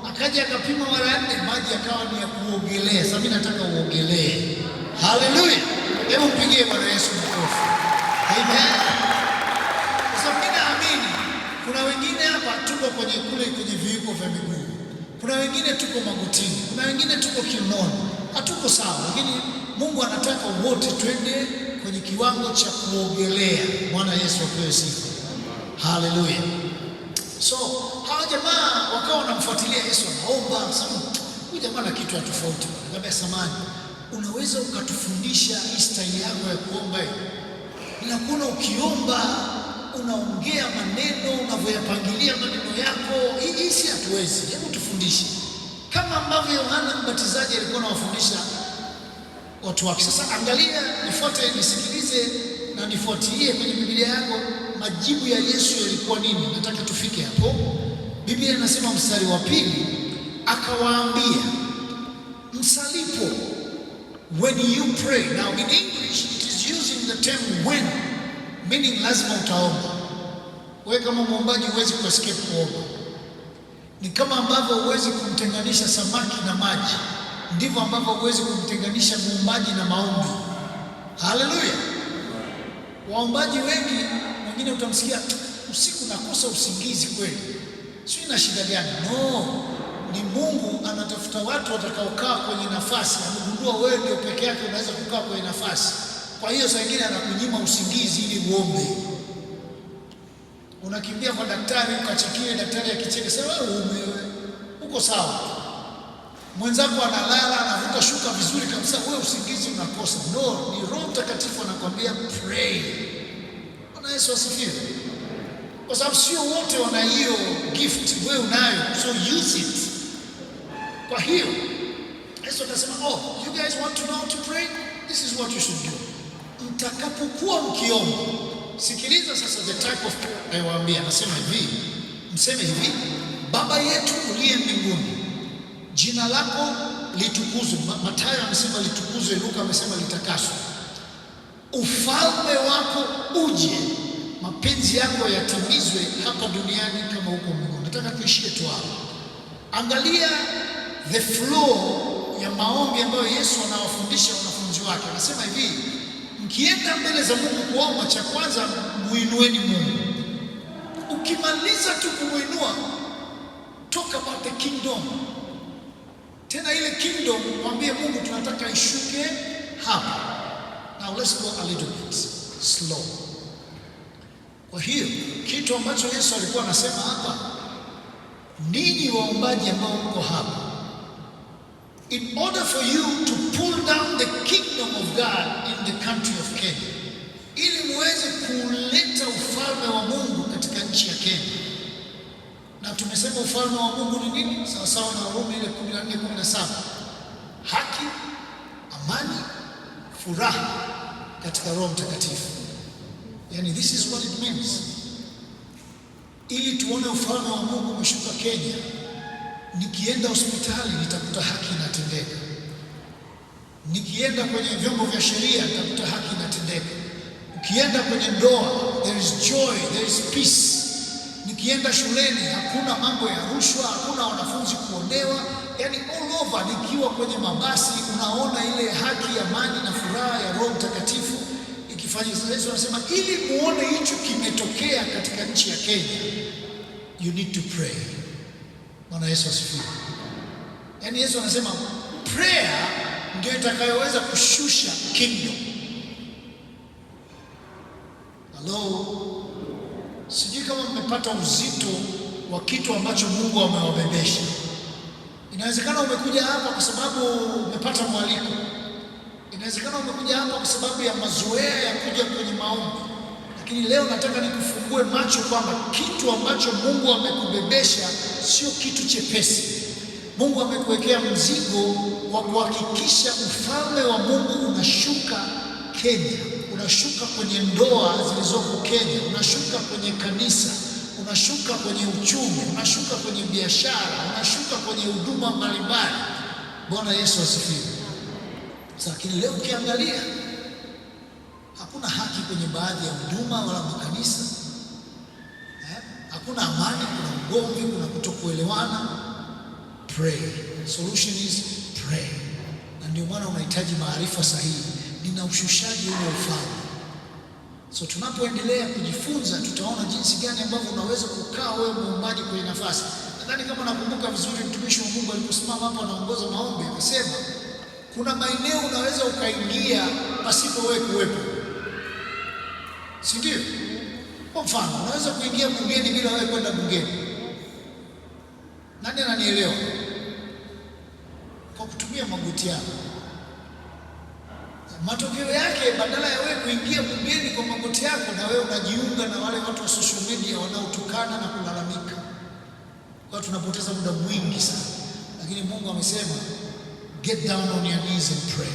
Akaja akapima mara ya nne, maji yakawa ni ya kuogelea. Sasa mimi nataka uogelee. Haleluya. Hebu mpigie Bwana Yesu makofi. Amen. Sasa mimi naamini kuna wengine hapa tuko kwenye viwiko vya miguu. Kuna wengine tuko magotini. Kuna wengine tuko kiunoni. Hatuko sawa, lakini Mungu anataka wote twende kwenye kiwango cha kuogelea. Bwana Yesu apewe sifa. Haleluya. So hawa jamaa wakawa wanamfuatilia Yesu, anaomba. Sasa huyu jamaa na kitu tofauti. Ngambia, samani, unaweza ukatufundisha hii staili yako ya kuomba hii? Ninakuona ukiomba unaongea maneno, unavyoyapangilia maneno yako. Hii si hatuwezi. Hebu tufundishe kama ambavyo Yohana Mbatizaji alikuwa anawafundisha watu wake. Sasa angalia, nifuate, nisikilize na nifuatilie kwenye Biblia yako majibu ya Yesu yalikuwa nini. Nataka tufike hapo. Biblia inasema mstari wa pili, akawaambia msalipo, when you pray. Now in English it is using the term when, meaning lazima utaomba. Wewe kama mwombaji huwezi kuescape kuomba. Ni kama ambavyo huwezi kumtenganisha samaki na maji, ndivyo ambavyo huwezi kumtenganisha muombaji na maombi. Haleluya. Waombaji wengi, wengine utamsikia usiku nakosa usingizi kweli, sio na shida gani? No, ni Mungu anatafuta watu watakaokaa kwenye nafasi. Amegundua wewe ndio peke yake unaweza kukaa kwenye nafasi. Kwa hiyo saa nyingine anakunyima usingizi ili uombe. Unakimbia kwa daktari ukachekiwe, daktari akicheka sema wewe uko sawa. Mwenzako analala anavuta shuka vizuri kabisa, wewe usingizi unakosa. No, ni Roho Mtakatifu anakuambia pray. Bwana Yesu asifiwe. Kwa sababu sio wote wana hiyo gift, wewe unayo, so use it. Kwa hiyo Yesu akasema, you guys want to know how to pray? This is what you should do. Mtakapokuwa mkiomba, sikiliza sasa the type of prayer nayowaambia. Anasema hivi, mseme hivi: Baba yetu uliye mbinguni, jina lako litukuzwe. Mathayo amesema litukuzwe, Luka amesema litakaswe. Ufalme wako uje, mapenzi yako yatimizwe hapa duniani kama huko mbinguni. Nataka tuishie tu hapo. Angalia the flow ya maombi ambayo Yesu anawafundisha wanafunzi wake. Anasema hivi, mkienda mbele za Mungu kuomba, cha kwanza muinueni Mungu. Ukimaliza tu kumuinua, talk about the kingdom. Tena ile kingdom mwambie Mungu tunataka ishuke hapa. Now let's go a little bit slow. Kwa hiyo kitu ambacho Yesu alikuwa anasema hapa, ninyi waombaji ambao mko hapa, in order for you to pull down the kingdom of God in the country of Kenya, ili muweze kuleta ufalme wa Mungu katika nchi ya Kenya. Na tumesema ufalme wa Mungu ni nini? Sawa sawa na Warumi ile 14:17. Haki, amani, furaha katika Roho Mtakatifu. Yani this is what it means. Ili tuone ufalme wa Mungu umeshuka Kenya, nikienda hospitali nitakuta haki inatendeka. Nikienda kwenye vyombo vya sheria nitakuta haki inatendeka. Ukienda kwenye ndoa, there is joy, there is peace. Nikienda shuleni hakuna mambo ya rushwa, hakuna wanafunzi kuonewa. Yani all over, nikiwa kwenye mabasi unaona ile haki, amani na furaha ya Roho Mtakatifu ikifanyika. Yesu anasema ili muone hicho kimetokea katika nchi ya Kenya, you need to pray. Bwana Yesu asifiwe. Yani Yesu anasema prayer ndio itakayoweza kushusha kingdom. Hello. Sijui kama mmepata uzito wa kitu ambacho Mungu amewabebesha. Inawezekana umekuja hapa kwa sababu umepata mwaliko. Inawezekana umekuja hapa kwa sababu ya mazoea ya kuja kwenye maombi. Lakini leo nataka nikufungue macho kwamba kitu ambacho Mungu amekubebesha sio kitu chepesi. Mungu amekuwekea mzigo wa kuhakikisha ufalme wa Mungu unashuka Kenya. Unashuka kwenye ndoa zilizoko Kenya, unashuka kwenye kanisa, unashuka kwenye uchumi, unashuka kwenye biashara, unashuka kwenye huduma mbalimbali. Bwana Yesu asifiwe. Lakini leo ukiangalia hakuna haki kwenye baadhi ya huduma wala makanisa. Hakuna amani, kuna ugomvi, kuna kutokuelewana. Pray. Solution is pray. Na ndio maana unahitaji maarifa sahihi. Nina ushushaji huo ufalme. So tunapoendelea kujifunza tutaona jinsi gani ambavyo unaweza kukaa wewe muombaji kwenye nafasi. Nadhani kama nakumbuka vizuri, mtumishi wa Mungu aliposimama hapa anaongoza maombi akasema kuna maeneo unaweza ukaingia pasipo wewe kuwepo. Si ndio? Kwa mfano, unaweza kuingia bungeni bila wewe kwenda bungeni. Nani ananielewa? Kwa kutumia magoti yako. Matokeo yake badala ya wewe kuingia bungeni kwa magoti yako, na wewe unajiunga na wale watu wa social media wanaotukana na kulalamika. Kwa tunapoteza muda mwingi sana. Lakini Mungu amesema get down on your knees and pray.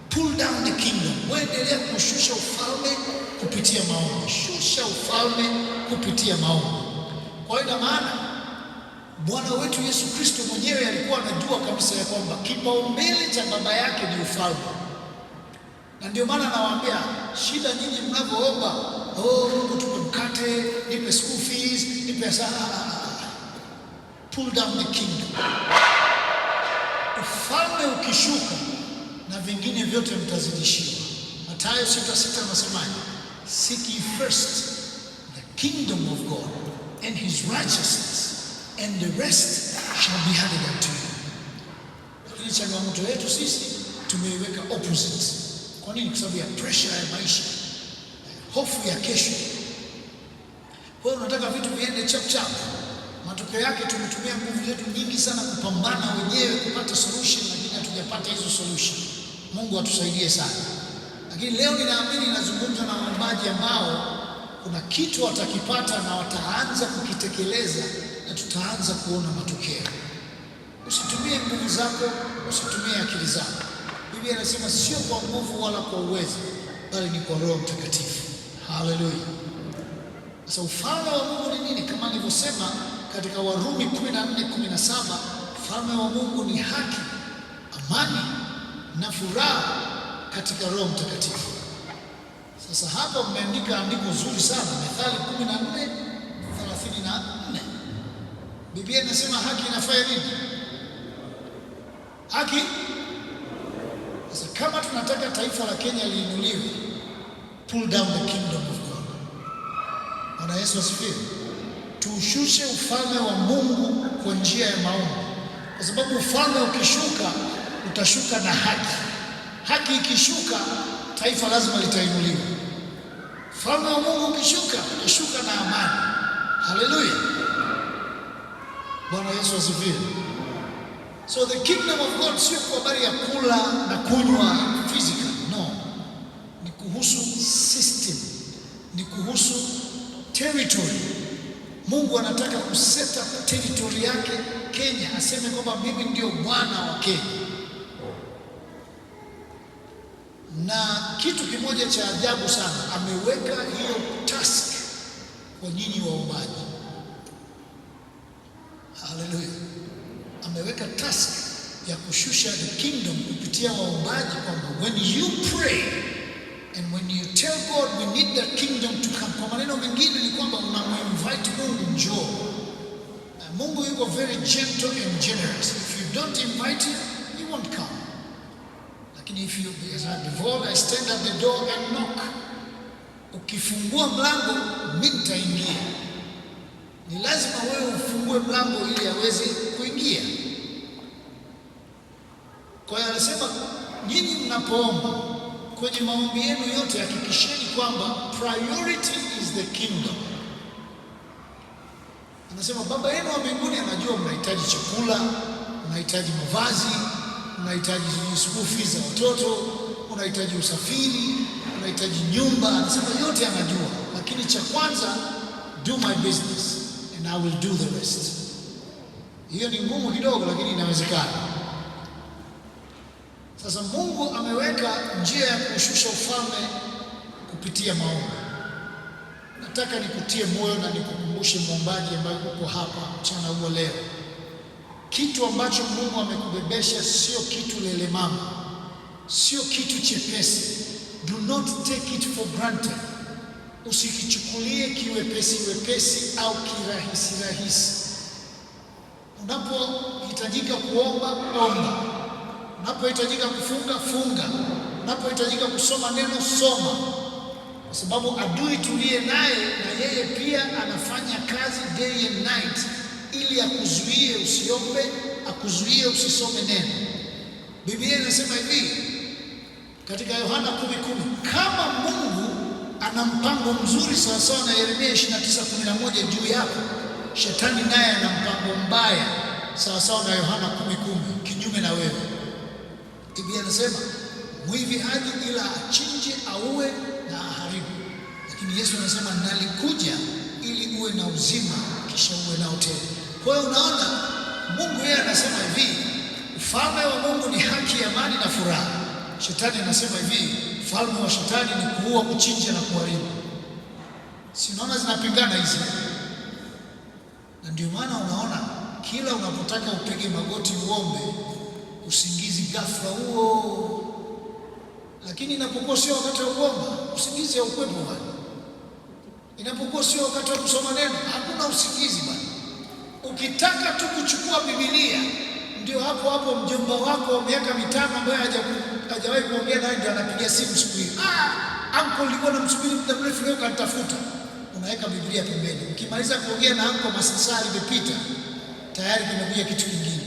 Pull down the kingdom. Waendelea kushusha ufalme kupitia maombi. Shusha ufalme kupitia maombi. Kwa hiyo maana Bwana wetu Yesu Kristo mwenyewe alikuwa anajua kabisa ya kwamba kipaumbele cha baba yake ni ufalme. Na ndio maana nawaambia shida nyinyi mnapoomba, Mungu tupe mkate, nipe school fees, nipe pull down the kingdom. Ufalme ukishuka na vingine vyote mtazidishiwa. Mathayo 6:6 anasemaje? Seek ye first the kingdom of God and his righteousness, and the rest shall be added unto you. Lakini changamoto yetu sisi tumeiweka opposite. Kwa nini? Kwa sababu ya pressure ya maisha, hofu ya kesho. Kwa hiyo unataka vitu viende chap chap. Matokeo yake tumetumia nguvu zetu nyingi sana kupambana wenyewe kupata solution, lakini hatujapata hizo solution. Mungu atusaidie sana. Lakini leo ninaamini nazungumza na waombaji ambao kuna kitu watakipata na wataanza kukitekeleza na tutaanza kuona matokeo. Usitumie nguvu zako, usitumie akili zako. Biblia inasema sio kwa nguvu wala kwa uwezo, bali ni kwa Roho Mtakatifu. Haleluya. Sasa ufalme wa Mungu ni nini? Kama nilivyosema katika Warumi 14:17, ufalme wa Mungu ni haki, amani na furaha katika Roho Mtakatifu. Sasa hapa mmeandika andiko zuri sana, Methali 14:34. Biblia inasema haki inafanya nini? haki. Sasa kama tunataka taifa la Kenya liinuliwe, pull down the kingdom of God. Bwana Yesu asifiwe. Tuushushe ufalme wa Mungu kwa njia ya maombi, kwa sababu ufalme ukishuka utashuka na haki. Haki ikishuka, taifa lazima litainuliwa. Ufalme wa Mungu ukishuka utashuka na amani. Haleluya. Bwana Yesu asifiwe. So the kingdom of God sio kwa habari ya kula na kunywa physical, no. Ni kuhusu system, ni kuhusu territory. Mungu anataka kuseta territory yake Kenya, aseme kwamba mimi ndio Bwana wa Kenya. Na kitu kimoja cha ajabu sana, ameweka hiyo task kwa nyinyi waombaji. Haleluya. Ameweka task ya kushusha the kingdom kupitia waombaji, kwamba when you pray and when you tell God we need that kingdom to come, kwa maneno mengine ni kwamba unamuinvite Mungu, njoo. Mungu yuko very gentle and generous. If you don't invite him, he won't come. Lakini if you, as I before, I stand at the door and knock. Ukifungua mlango, mimi nitaingia. Ni lazima wewe ufungue mlango ili aweze kuingia. Kwa hiyo anasema nyinyi mnapoomba, kwenye maombi yenu yote hakikisheni kwamba priority is the kingdom. Anasema Baba yenu wa mbinguni anajua mnahitaji chakula, mnahitaji mavazi, mnahitaji school fees za watoto, mnahitaji usafiri, mnahitaji nyumba. Anasema yote anajua, lakini cha kwanza, do my business and I will do the rest. Hiyo ni ngumu kidogo, lakini inawezekana. Sasa Mungu ameweka njia ya kushusha ufalme kupitia maombi. Nataka nikutie moyo na nikukumbushe mwombaji ambaye uko hapa mchana huu leo. Kitu ambacho Mungu amekubebesha sio kitu lele mama, sio kitu chepesi. Do not take it for granted. Usikichukulie kiwepesi au kirahisi rahisi. Unapohitajika kuomba, omba. Unapohitajika kufunga, funga. Unapohitajika kusoma neno, soma. Kwa sababu adui tuliye naye na yeye pia anafanya kazi day and night ili akuzuie usiombe, akuzuie usisome neno. Biblia inasema hivi katika Yohana 10:10, kama Mungu ana mpango mzuri sawasawa na Yeremia 29:11 juu yako, shetani naye ana mpango mbaya sawasawa na Yohana 10:10 kinyume na wewe. Biblia inasema mwivi haji ila achinje, auwe na aharibu. Lakini Yesu anasema nalikuja ili uwe na uzima kisha uwe nao tele. Kwa hiyo unaona Mungu yeye anasema hivi, ufalme wa Mungu ni haki, amani na furaha. Shetani anasema hivi, ufalme wa shetani ni kuua, kuchinja na kuharibu. Si unaona zinapingana hizi? Na ndio maana unaona kila unapotaka upige magoti uombe, usingizi ghafla huo. Lakini inapokuwa sio wakati wa kuomba, usingizi haukwepo bwana. Inapokuwa sio wakati wa kusoma neno, hakuna usingizi bwana. Ukitaka tu kuchukua Biblia, ndio hapo hapo mjomba wako wa miaka 5 ambaye hajawahi kuongea naye ndio anapiga simu siku hiyo. Uncle nilikuwa namsubiri muda mrefu, leo kanitafuta. Unaweka Biblia pembeni. Ukimaliza kuongea na uncle, masaa limepita, tayari kimekuja kitu kingine.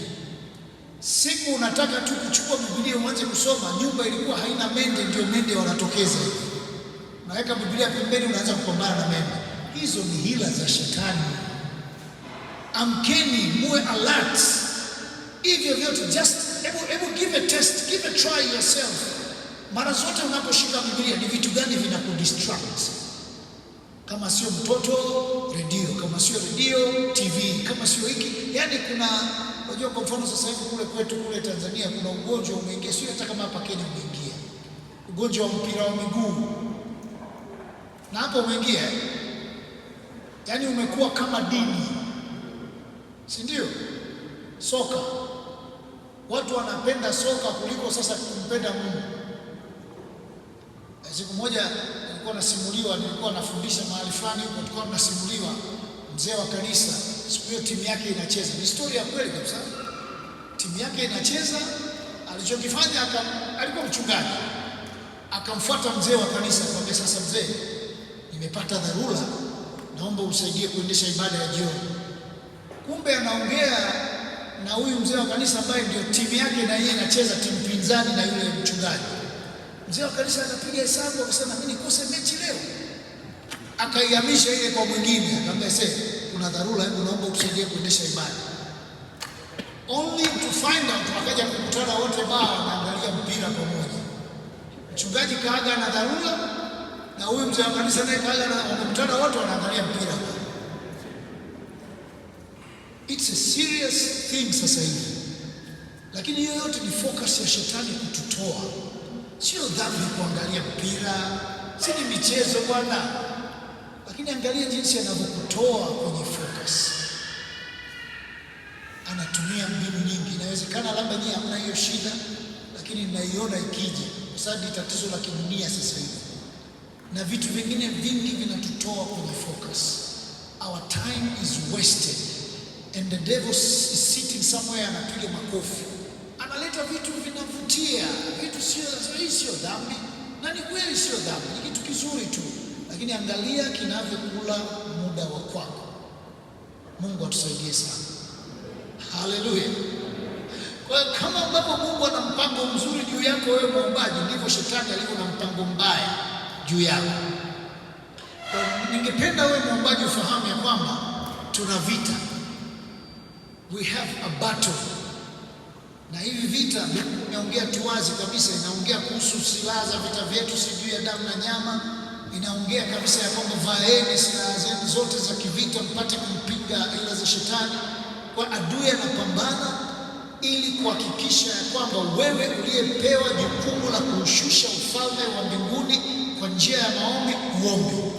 Siku unataka tu kuchukua Biblia uanze kusoma, nyumba ilikuwa haina mende, ndio mende wanatokeza. Unaweka Biblia pembeni, unaanza kupambana na mende. Hizo ni hila za shetani. Amkeni, muwe alert. Hivyo vyote just hebu give a test, give a try yourself. Mara zote unaposhika Biblia ni vitu gani vinakudistract? Kama sio mtoto, redio. Kama sio redio, TV. Kama sio hiki, yani kuna, unajua kwa mfano sasa hivi kule kwetu kule Tanzania kuna ugonjwa umeingia, sio hata kama hapa Kenya umeingia. Ugonjwa wa mpira wa miguu. Na hapo umeingia. Yani umekuwa kama dini. Si ndio? Soka. Watu wanapenda soka kuliko sasa kumpenda Mungu. Siku moja nilikuwa nafundisha mahali fulani huko, tulikuwa tunasimuliwa mzee wa kanisa, siku hiyo timu yake inacheza. Ni story ya kweli kabisa. Timu yake inacheza, Alichokifanya alikuwa mchungaji, akamfuata mzee wa kanisa akamwambia, sasa mzee, nimepata dharura, naomba usaidie kuendesha ibada ya jioni. Kumbe anaongea na huyu mzee wa kanisa ambaye ndio timu yake na yeye inacheza timu pinzani na yule mchungaji. Mzee wa kanisa anapiga hesabu akasema, mimi nikose mechi leo. Akaihamisha ile kwa mwingine, akamwambia, sasa kuna dharura, hebu naomba usaidie kuendesha ibada. Only to find out, wakaja kukutana wote baa wanaangalia mpira pamoja. Mchungaji kaaga na dharura na huyu mzee wa kanisa naye kaaga na wamekutana wote wanaangalia mpira. It's a serious thing sasa hivi. Lakini hiyo yote ni focus ya shetani kututoa. Sio dhambi kuangalia mpira, si ni michezo bwana. Lakini angalia jinsi anavyokutoa kwenye focus. Anatumia mbinu nyingi. Inawezekana labda nyinyi hamna hiyo shida, lakini ninaiona ikija. Kwa sababu ni tatizo la kidunia sasa hivi. Na vitu vingine vingi vinatutoa kwenye focus. Our time is wasted. And the devil is sitting somewhere anapiga makofi. Analeta vitu vinavutia. Vitu sio dhambi. Na ni kweli sio dhambi. Ni kitu kizuri tu. Lakini angalia kinavyokula muda wa kwako. Mungu atusaidie sana. Haleluya. Kwa hiyo kama ambapo Mungu ana mpango mzuri juu yako wewe muombaji, ndivyo shetani alivyo na mpango mbaya juu yako. Kwa ningependa wewe muombaji ufahamu ya kwamba tuna vita. We have a battle. Na hivi vita vinaongea tu wazi kabisa, inaongea kuhusu silaha za vita vyetu si juu ya damu na nyama. Inaongea kabisa ya kwamba vaeni silaha zenu zote za kivita mpate kumpinga ila za shetani. Kwa adui anapambana ili kuhakikisha ya kwamba wewe uliyepewa jukumu la kuushusha ufalme wa mbinguni kwa njia ya maombi uombe.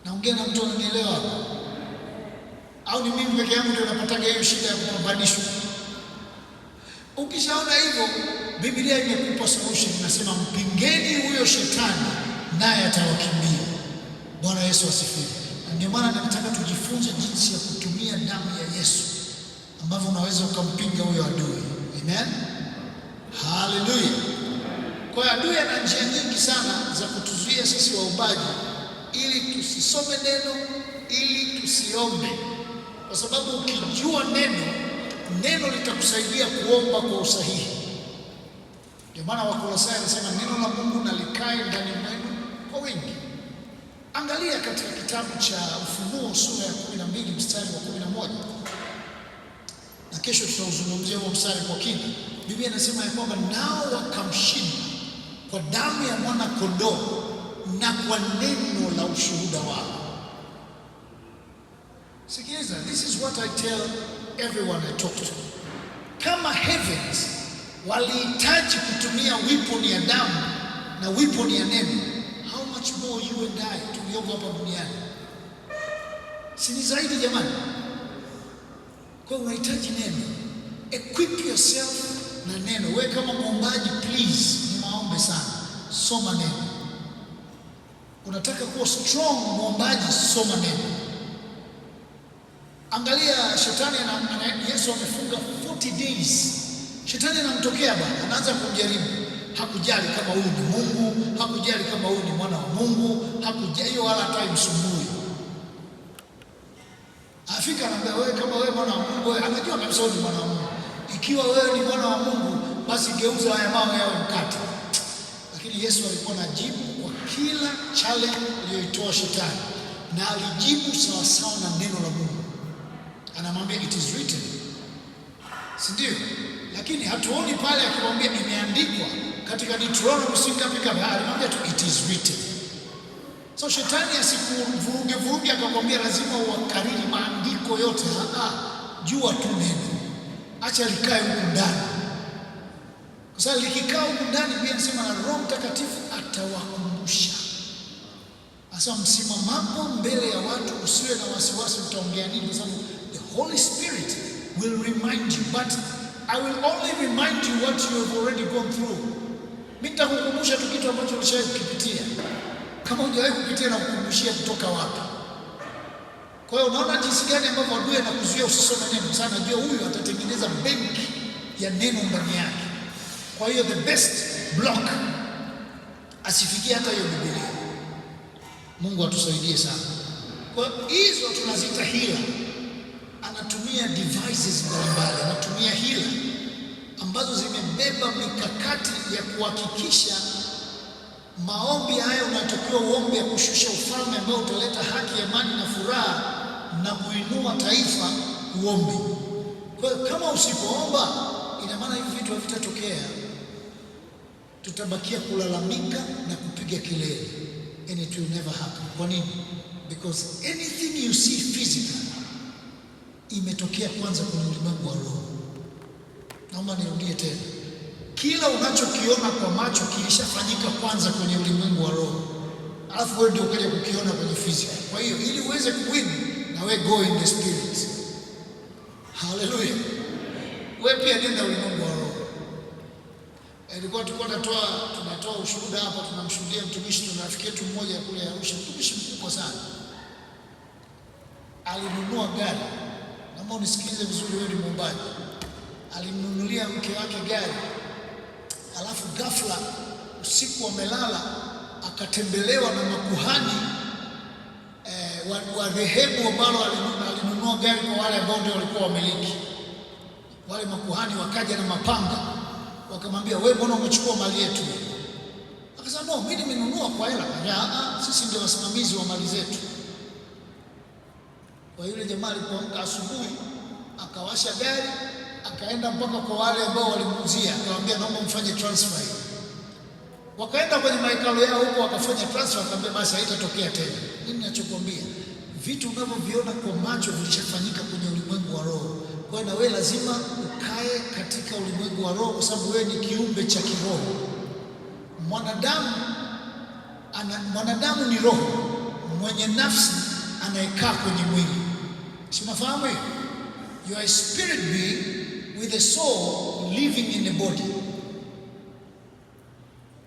Naongea na mtu ananielewa hapo? Au ni mimi peke yangu ndio napataga hiyo shida ya kupambanishwa? Ukishaona hivyo, Biblia imekupa solution, inasema mpingeni huyo shetani naye atawakimbia. Bwana Yesu asifiwe. Ndio maana nataka tujifunze jinsi ya kutumia damu ya Yesu ambavyo unaweza ukampinga huyo adui. Amen. Hallelujah. Kwa adui ana njia nyingi sana za kutuzuia sisi waombaji ili tusisome neno, ili tusiombe. Kwa sababu ukijua neno litakusaidia kuomba kwa usahihi. Ndio maana Wakolosai anasema neno la Mungu na likae ndani mwenu kwa wingi. Angalia katika kitabu cha Ufunuo sura ya 12 mstari wa 11. Na kesho tutauzungumzia huo mstari kwa kina. Biblia inasema ya kwamba nao wakamshinda kwa damu ya mwana kondoo na kwa neno la ushuhuda wao. Sikiliza, this is what I tell everyone I talk to. Kama heavens walihitaji kutumia weapon ya damu na weapon ya neno, how much more you and I tulioko hapa duniani? Si ni zaidi jamani? Kwa unahitaji neno. Equip yourself na neno. Wewe kama muombaji, please, niwaombe sana, soma neno. Unataka kuwa strong muombaji, soma neno. Angalia shetani Yesu amefunga 40 days. Shetani anamtokea bwana, anaanza kumjaribu. Hakujali kama huyu ni Mungu, hakujali kama huyu ni mwana wa Mungu, hakujali hiyo wala hata imsumbui. Afika anambia wewe kama wewe mwana wa Mungu, wewe anajua kabisa wewe ni mwana wa Mungu. Ikiwa wewe ni mwana wa Mungu, basi geuza haya mawe yawe mkate. Lakini Yesu alikuwa anajibu kwa kila challenge aliyoitoa shetani, na alijibu sawa sawa na neno la Mungu. Anamwambia it is written. Si ndio? Lakini hatuoni pale akimwambia imeandikwa katika Deuteronomy singapi, alimwambia tu it is written. So shetani asikuvuruge akakwambia lazima ukariri maandiko yote. Jua tu neno. Acha likae huko ndani. Kwa sababu likikaa huko ndani, Biblia inasema na Roho Mtakatifu atawakumbusha. Asa msimamapo mbele ya watu usiwe na wasiwasi utaongea nini, kwa sababu the Holy Spirit will remind you, but I will only remind you what you have already gone through. Mimi nitakukumbusha tu kitu ambacho ulishawahi kukipitia. Kama hujawahi kupitia na kukumbushia kutoka wapi. Kwa hiyo unaona jinsi gani ambavyo adui anakuzuia usisome neno. Sana najua huyu atatengeneza benki ya neno ndani yake. Kwa hiyo the best block asifikie hata hiyo Biblia. Mungu atusaidie sana. Kwa hizo tunaziita hila. Anatumia devices mbalimbali, anatumia hila ambazo zimebeba mikakati ya kuhakikisha maombi haya unatakiwa uombe ya kushusha ufalme ambao utaleta haki, amani na furaha na kuinua taifa, uombe. Kwa hiyo kama usipoomba, ina maana hivi vitu havitatokea. Tutabakia kulalamika na kupiga kelele, and it will never happen. Kwa nini? Because anything you see physical imetokea kwanza kwenye ulimwengu wa roho. Naomba nirudie tena, kila unachokiona kwa macho kilishafanyika kwanza kwenye ulimwengu wa roho, alafu wewe ndio ukaja kukiona kwenye physical. Kwa hiyo ili uweze kuwin, na wewe go in the spirit. Hallelujah. Wewe pia nenda ulimwengu wa roho. Ilikuwa tunatoa ushuhuda hapa, tunamshuhudia mtumishi, tuna rafiki yetu mmoja kule Arusha, mtumishi mkubwa sana. Alinunua gari. Naomba unisikilize vizuri, wewe ni mwombaji. Alimnunulia mke wake gari, alafu ghafla usiku wamelala, akatembelewa na makuhani wa dhehebu ambalo alinunua gari kwa wale ambao ndio walikuwa wamiliki. Wale makuhani wakaja na mapanga, wakamwambia, wewe mbona umechukua mali yetu? Akasema, no, mimi nimenunua kwa hela. Sisi ndio wasimamizi wa mali zetu. Kwa yule jamaa alipoamka asubuhi, akawasha gari, akaenda mpaka kwa wale ambao walimuuzia, akamwambia, naomba mfanye transfer. Wakaenda kwenye mahekalo yao huko, wakafanya transfer, akamwambia, basi haitatokea tena. Nini ninachokuambia? Vitu unavyoviona kwa macho vilishafanyika kwenye ulimwengu wa roho. Kwa hiyo na wewe lazima ukae katika ulimwengu wa roho, kwa sababu wewe ni kiumbe cha kiroho. Mwanadamu ni roho mwenye nafsi anayekaa kwenye mwili. Si unafahamu hiyo? You are a spirit being with a soul living in the body.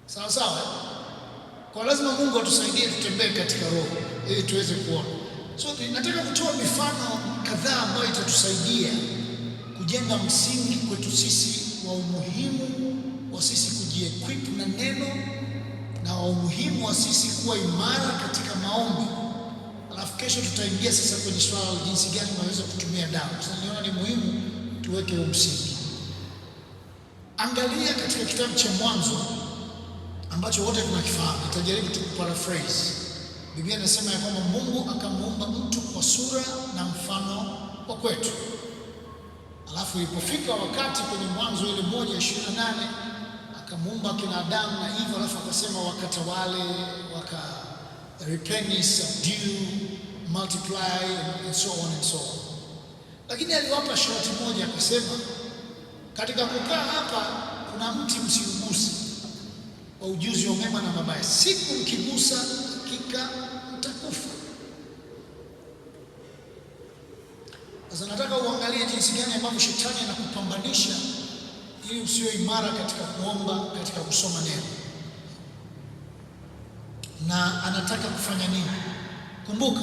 Sawa sawa? Kwa lazima Mungu atusaidie tutembee katika roho ili tuweze kuona. So nataka kutoa mifano kadhaa ambayo itatusaidia kujenga msingi kwetu sisi wa umuhimu wa sisi kujiequip na neno, na wa umuhimu wa sisi kuwa imara katika maombi. Alafu kesho tutaingia sasa kwenye swala la jinsi gani tunaweza kutumia dawa. Sasa niona ni muhimu tuweke msingi. Angalia katika kitabu cha Mwanzo ambacho wote tunakifahamu. Nitajaribu tu paraphrase. Biblia inasema ya kwamba Mungu akamuumba mtu kwa sura na mfano wa kwetu. Alafu ilipofika wakati kwenye Mwanzo ile 1:28 akamuumba kina Adamu na Eva, alafu akasema wakatawale, replenish, subdue, multiply and so on and so on. Lakini aliwapa sharti moja, akasema katika kukaa hapa kuna mti msiuguse, wa ujuzi wa mema na mabaya, siku mkigusa hakika mtakufa. Sasa nataka uangalie jinsi gani ambavyo shetani anakupambanisha ili usiwe imara katika kuomba, katika kusoma neno. Na anataka kufanya nini? Kumbuka,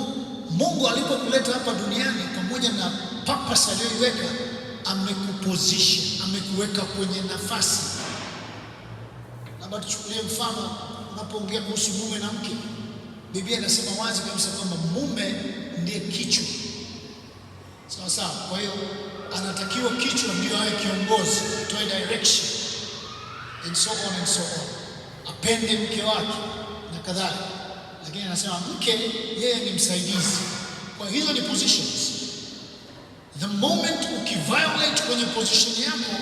Mungu alipokuleta hapa duniani pamoja na purpose aliyoiweka, amekuposition, amekuweka kwenye nafasi. Labda tuchukulie mfano, unapoongea kuhusu mume na mke, Biblia inasema wazi kabisa kwamba mume ndiye kichwa. Sawa sawa. Kwa hiyo anatakiwa kichwa ndio awe kiongozi, atoe direction and so on and so on, apende mke wake na kadhalika. Lakini anasema mke yeye ni msaidizi. Kwa hizo ni positions. The moment ukiviolate kwenye position yako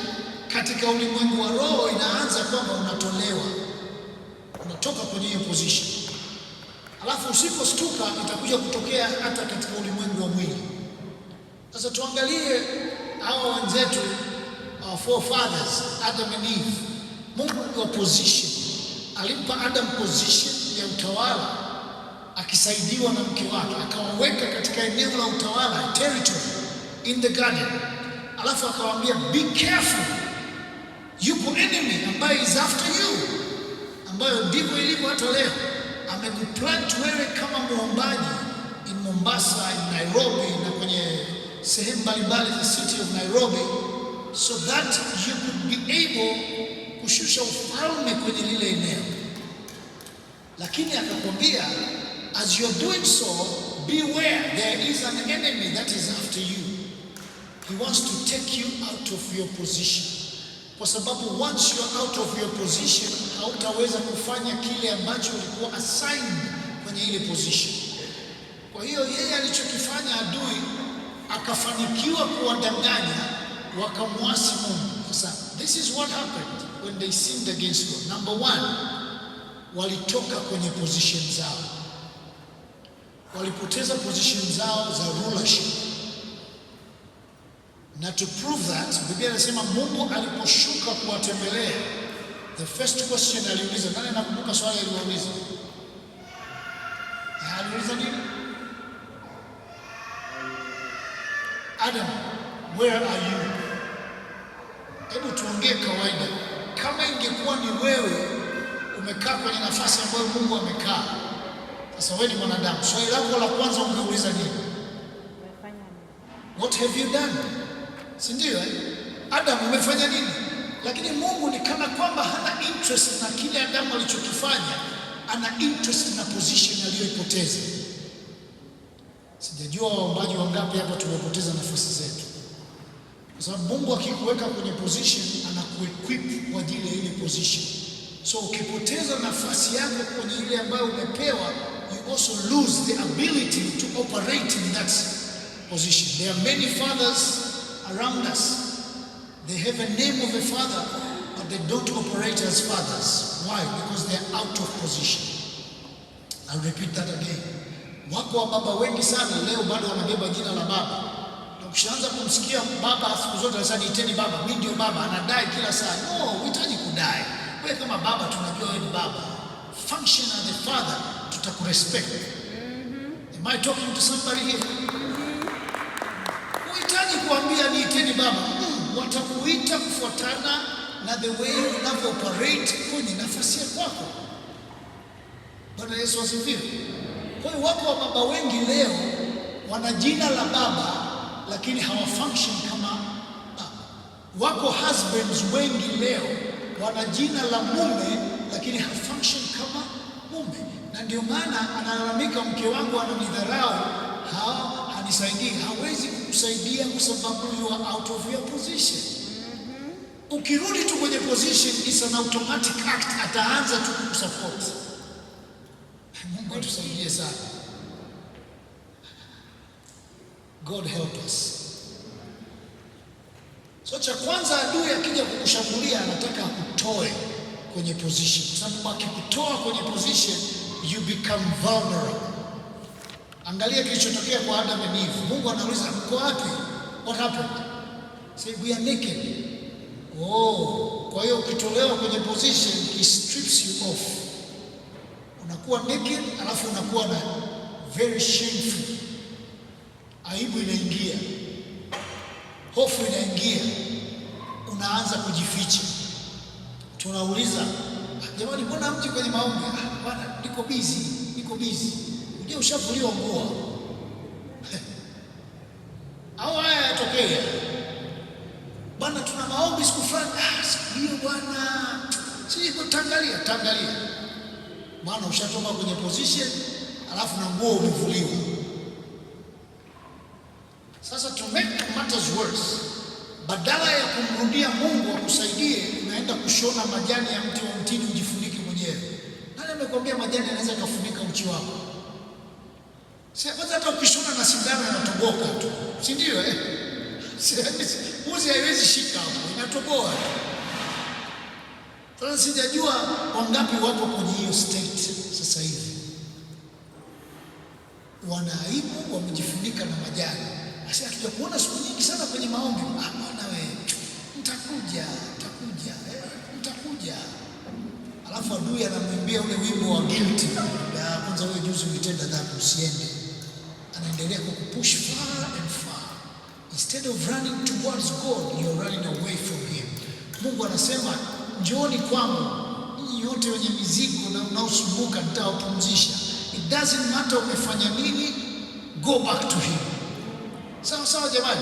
katika ulimwengu wa roho, inaanza kwamba unatolewa, unatoka kwenye hiyo position. Alafu usipostuka itakuja kutokea hata katika ulimwengu wa mwili. Sasa tuangalie hawa wenzetu, our forefathers, Adam and Eve. Mungu aliwa position, alimpa Adam position ya utawala, akisaidiwa na mke wake, akawaweka katika eneo la utawala, territory in the garden. Alafu akawaambia be careful, yuko enemy ambaye is after you, ambayo ndivyo ilivyo hata leo. Amekuplant wewe kama muombaji in Mombasa, in Nairobi na kwenye sehemu mbalimbali za city of Nairobi, so that you could be able kushusha ufalme kwenye lile eneo. Lakini akakwambia, as you're doing so, beware, there is an enemy that is after you. He wants to take you out of your position. Kwa sababu once you're out of your position, hautaweza kufanya kile ambacho ulikuwa assigned kwenye ile position. Kwa hiyo yeye alichokifanya adui, akafanikiwa kuwadanganya, wakamwasi Mungu. Sasa this is what happened when they sinned against God. Number one, walitoka kwenye position zao, walipoteza position zao za rulership. Na to prove that, Biblia inasema Mungu aliposhuka kuwatembelea, the first question aliuliza, nani anakumbuka swali alilouliza? Aliuliza nini? Adam, where are you? Hebu tuongee kawaida. Kama ingekuwa ni wewe umekaa kwenye nafasi ambayo Mungu amekaa, sasa wewe ni mwanadamu, swali lako la kwanza ungeuliza nini? What have you done? Si ndio? Adam, umefanya nini? Lakini Mungu ni kana kwamba hana interest na kile Adamu alichokifanya, ana interest na position aliyoipoteza. Sijajua waombaji wangapi hapa tumepoteza nafasi zetu. Kwa sababu Mungu akikuweka kwenye position, anakuequip kwa ajili ya ile position. So ukipoteza nafasi yako kwenye ile ambayo umepewa, you also lose the ability to operate in that position. There are many fathers around us. They have a name of a father, but they don't operate as fathers. Why? Because they are out of position. I'll repeat that again. Wako wa baba wengi sana leo bado wanabeba jina la baba. Na ukishaanza kumsikia baba siku zote anasema niiteni baba, mimi ndio baba, anadai kila saa. No, uhitaji kudai. Wewe kama baba tunajua wewe ni baba. Function as a father, tutakurespect. Am I talking to somebody here? Uhitaji kuambia niiteni baba. Watakuita kufuatana na the way unavyo operate kwenye nafasi yako. Bwana Yesu asifiwe. Kwa hiyo wako wa baba wengi leo wana jina la baba lakini hawa function kama baba. Wako husbands wengi leo wana jina la mume lakini hawa function kama mume. Na ndio maana analalamika, mke wangu ananidharau, hanisaidii. Hawezi kukusaidia kwa sababu you are out of your position. Ukirudi tu kwenye position, is an automatic act, ataanza tu kukusupport. Mungu atusaidie sana. God help us. So cha kwanza, adui akija kukushambulia anataka akutoe kwenye position. Kwa sababu akikutoa kwenye position, you become vulnerable. Angalia kilichotokea kwa Adam and Eve. Mungu anauliza, mko wapi? What happened? Say, we are naked. Oh, kwa hiyo ukitolewa kwenye position, he strips you off. Unakuwa naked, alafu unakuwa na very shameful. Aibu inaingia, hofu inaingia, unaanza kujificha. Tunauliza, jamani, mbona mji kwenye maombi? Bwana, niko busy. Uje ushavuliwa nguo. Au haya yatokea. Bwana, tuna maombi siku fulani. Siku hiyo bwana, siko tangalia. Maana ushatoka kwenye position, alafu na nguo umevuliwa. Sasa to make matters worse, badala ya kumrudia Mungu akusaidie, unaenda kushona majani ya mti wa mtini ujifunike mwenyewe. Nani amekwambia majani yanaweza kufunika uchi wako? Sasa hata ukishona na sindano inatoboka tu. Si ndio Uzi haiwezi shika hapo, inatoboa. Sasa sijajua wangapi wapo kwenye hiyo state sasa hivi. Wanaibu, wamejifunika na majani. Sasa hatuja kuona siku nyingi sana kwenye maombi. Bwana wewe, nitakuja. Alafu adui anamwimbia ule wimbo wa guilty. Kwanza wewe juzi ulitenda dhambi, usiende. Anaendelea kukupush far and far. Instead of running towards God, you're running away from him. Mungu anasema, njooni kwangu ninyi wote wenye mizigo na mnaosumbuka, nitawapumzisha. It doesn't matter umefanya nini, go back to him. Sawa jamani.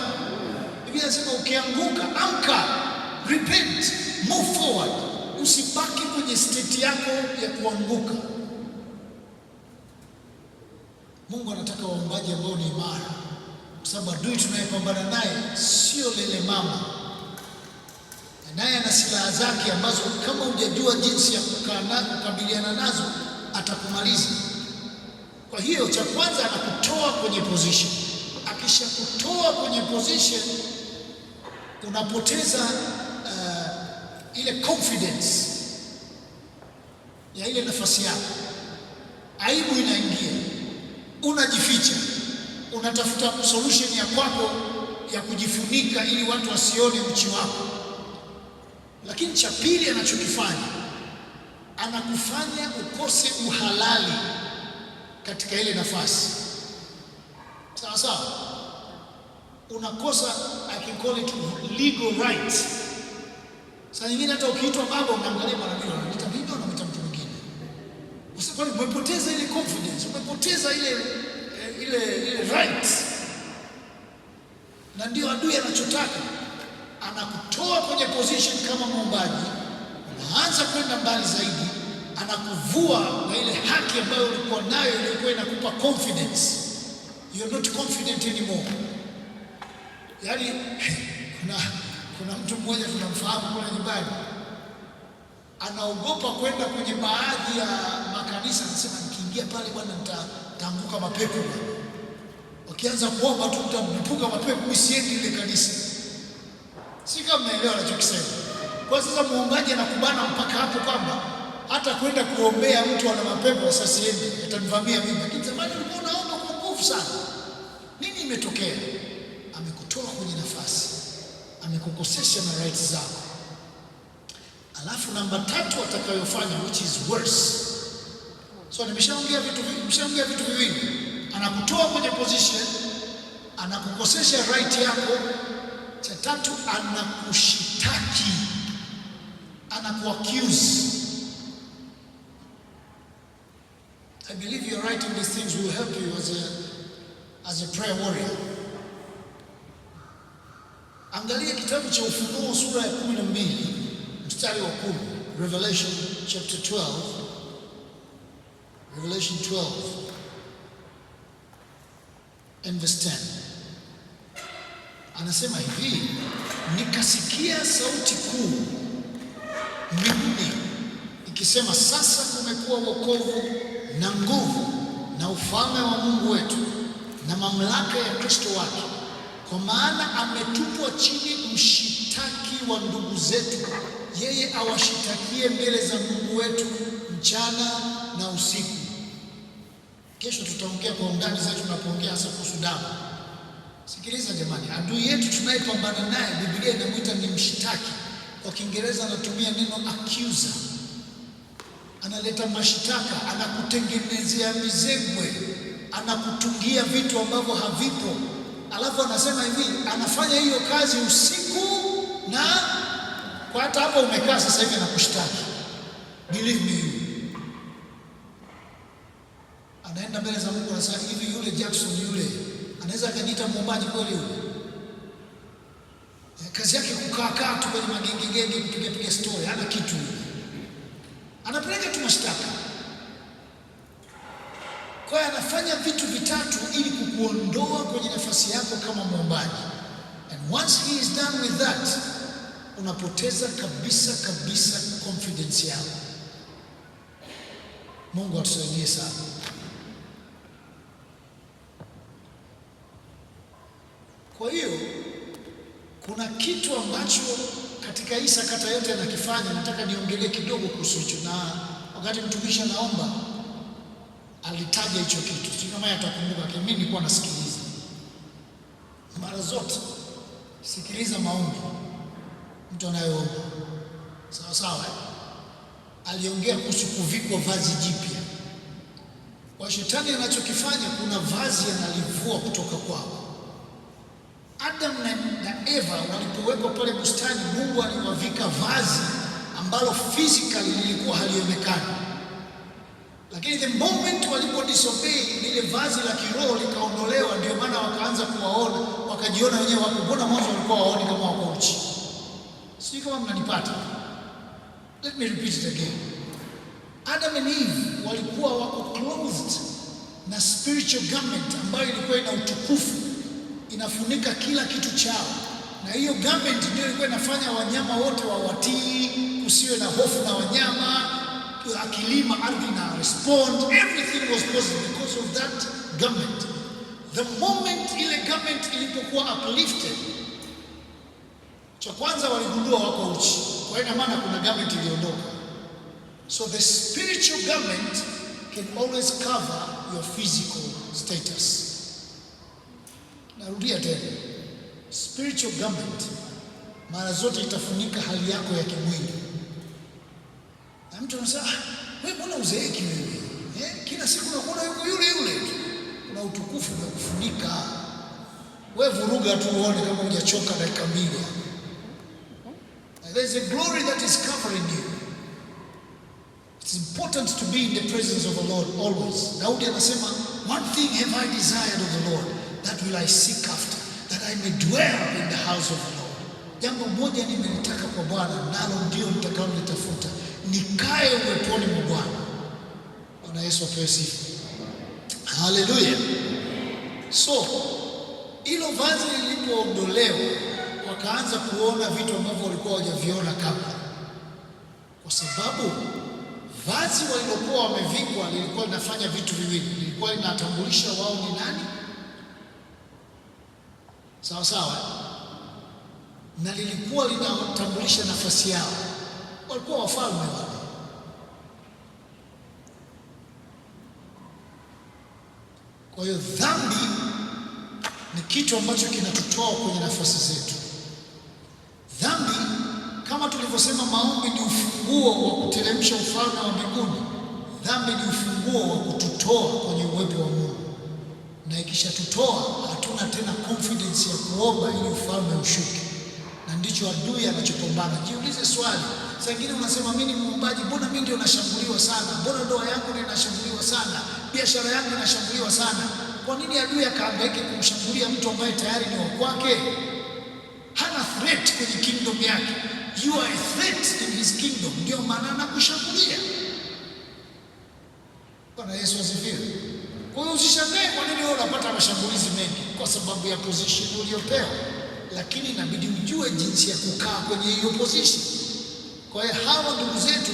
Biblia inasema ukianguka, amka, repent, move forward. Usibaki kwenye state yako ya kuanguka. Mungu anataka waombaji ambao ni imara, kwa sababu adui tunayepambana naye sio lele mama, naye ana silaha zake ambazo kama hujajua jinsi ya kukabiliana nazo atakumaliza. Kwa hiyo cha kwanza anakutoa kwenye position. Akishakutoa kwenye position, unapoteza ile confidence ya ile nafasi yako. Aibu inaingia, unajificha, unatafuta solution ya kwako ya kujifunika ili watu wasione uchi wako. Lakini cha pili anachokifanya, anakufanya ukose uhalali katika ile nafasi. Sawa sawa, unakosa, I can call it legal rights. Saa nyingine hata ukiitwa baba unaangalia mara mbili, unaita bibi au unaita mtu mwingine. Usipone, umepoteza ile confidence, umepoteza ile rights. Na ndio adui anachotaka, anakutoa kwenye position kama mwombaji, unaanza kwenda mbali zaidi, anakuvua na ile haki ambayo ulikuwa nayo ilikuwa inakupa confidence. You're not confident anymore. Yaani kuna mtu mmoja tunamfahamu kule nyumbani, anaogopa kwenda kwenye baadhi ya makanisa, anasema nikiingia pale bwana nitaanguka mapepo. Wakianza kuomba tu mtamlipuka mapepo, msiendi ile kanisa. Si kama mnaelewa anachokisema. Kwa sasa muombaji anakubana mpaka hapo kwamba hata kwenda kuombea mtu ana mapepo sasa siendi, atanivamia mimi. Lakini zamani ulikuwa unaomba kwa nguvu sana. Nini imetokea? Amekutoa kwenye nafasi, amekukosesha na rights zako. Alafu namba 3 atakayofanya, which is worse. So nimeshaongea vitu viwili. Anakutoa kwenye position, anakukosesha right yako. Cha tatu, anakushitaki, anakuaccuse. I believe you're writing these things will help you as a prayer warrior. Angalia kitabu cha Ufunuo sura ya 12 mstari wa 10. Revelation chapter 12. Revelation 12 and verse 10. Anasema hivi, nikasikia sauti kuu mbinguni ikisema, sasa kumekuwa wokovu na nguvu na ufalme wa Mungu wetu na mamlaka ya Kristo wake, kwa maana ametupwa chini mshitaki wa ndugu zetu, yeye awashitakie mbele za Mungu wetu mchana na usiku. Kesho tutaongea kwa undani zaidi tunapoongea hasa kuhusu damu. Sikiliza jamani, adui yetu tunayepambana naye Biblia inamuita ni mshitaki. Kwa Kiingereza anatumia neno accuser. Analeta mashitaka, anakutengenezea mizengwe, anakutungia vitu ambavyo havipo. Alafu anasema hivi, anafanya hiyo kazi usiku, na kwa hata hapo umekaa sasa hivi anakushtaki. Believe me, anaenda mbele za Mungu anasema hivi, yule Jackson yule anaweza akaniita muombaji kweli yule? Kazi yake kukaa tu kwenye magengegenge kupiga story, hana kitu. Anapeleka tu mashtaka. Kwa hiyo anafanya vitu vitatu ili kukuondoa kwenye nafasi yako kama muombaji. And once he is done with that, unapoteza kabisa confidence yako. Mungu atusaidie sana. Kwa hiyo kuna kitu ambacho katika hii sakata yote anakifanya, nataka niongelee kidogo kuhusu hicho. Na wakati mtumishi anaomba alitaja hicho kitu, sio kama atakumbuka, lakini mimi nilikuwa nasikiliza mara zote. Sikiliza maombi mtu anayeomba, sawa sawa. Aliongea kuhusu kuvikwa vazi jipya. Kwa shetani anachokifanya, kuna vazi analivua kutoka kwao. Adam na Eva walipowekwa pale bustani, Mungu aliwavika vazi ambalo physically lilikuwa halionekani. Lakini the moment walipo disobey, lile vazi la kiroho likaondolewa. Ndio maana wakaanza kuwaona wakajiona wenyewe wako. Mbona mwanzo walikuwa waoni kama wako uchi? Sijui kama mnanipata. Let me repeat it again. Adam and Eve walikuwa wako clothed na spiritual garment ambayo ilikuwa ina utukufu, inafunika kila kitu chao, na hiyo garment ndio ilikuwa inafanya wanyama wote wawatii, kusiwe na hofu na wanyama, akilima ardhi na respond, everything was possible because of that garment. The moment ile garment ilipokuwa uplifted, cha kwanza waligundua wako uchi. Kwa hiyo maana kuna garment iliondoka. So the spiritual garment can always cover your physical status. Narudia tena, spiritual garment mara zote itafunika hali yako ya kimwili. Na mtu anasema, wewe mbona uzeeki wewe? Kila siku unakuwa yuko yule yule. Kuna utukufu umekufunika. Wewe vuruga tu uone kama hujachoka dakika mbili. There is a glory that is covering you. It's important to be in the presence of the Lord always. Daudi anasema, one thing have I desired of the Lord, that will I seek after, that I may dwell in the house of the Lord. Jambo moja nimelitaka kwa Bwana, nalo ndio nitakalolitafuta, nikae uweponi mwa Bwana. Bwana Yesu apewe sifa. Hallelujah. So, hilo vazi lilipoondolewa, wakaanza kuona vitu ambavyo walikuwa hawajaviona kabla. Kwa sababu vazi walilokuwa wamevikwa lilikuwa linafanya vitu viwili. Lilikuwa linatambulisha wao ni nani, sawa sawa, na lilikuwa linatambulisha nafasi yao. Walikuwa wafalme wale. Kwa hiyo dhambi ni kitu ambacho kinatutoa kwenye nafasi zetu. Dhambi, kama tulivyosema, maombi ni ufunguo wa kuteremsha ufalme wa mbinguni. Dhambi ni ufunguo wa kututoa kwenye uwepo wa Mungu, na ikishatutoa hatuna tena confidence ya kuomba ili ufalme ushuke, na ndicho adui anachopambana. Jiulize swali, saa nyingine unasema mimi ni muombaji, mbona mimi ndio nashambuliwa sana? Mbona ndoa yangu ndio inashambuliwa sana? Biashara yangu inashambuliwa sana? Kwa nini adui akaangaike kumshambulia mtu ambaye tayari ni wa kwake? Hana threat kwenye kingdom yake. You are a threat in his kingdom. Ndio maana anakushambulia. Bwana Yesu asifiwe. Kwa hiyo usishangae kwa nini wewe unapata mashambulizi mengi, kwa sababu ya position uliyopewa. Lakini inabidi ujue jinsi ya kukaa kwenye hiyo position. Kwa hiyo hawa ndugu zetu,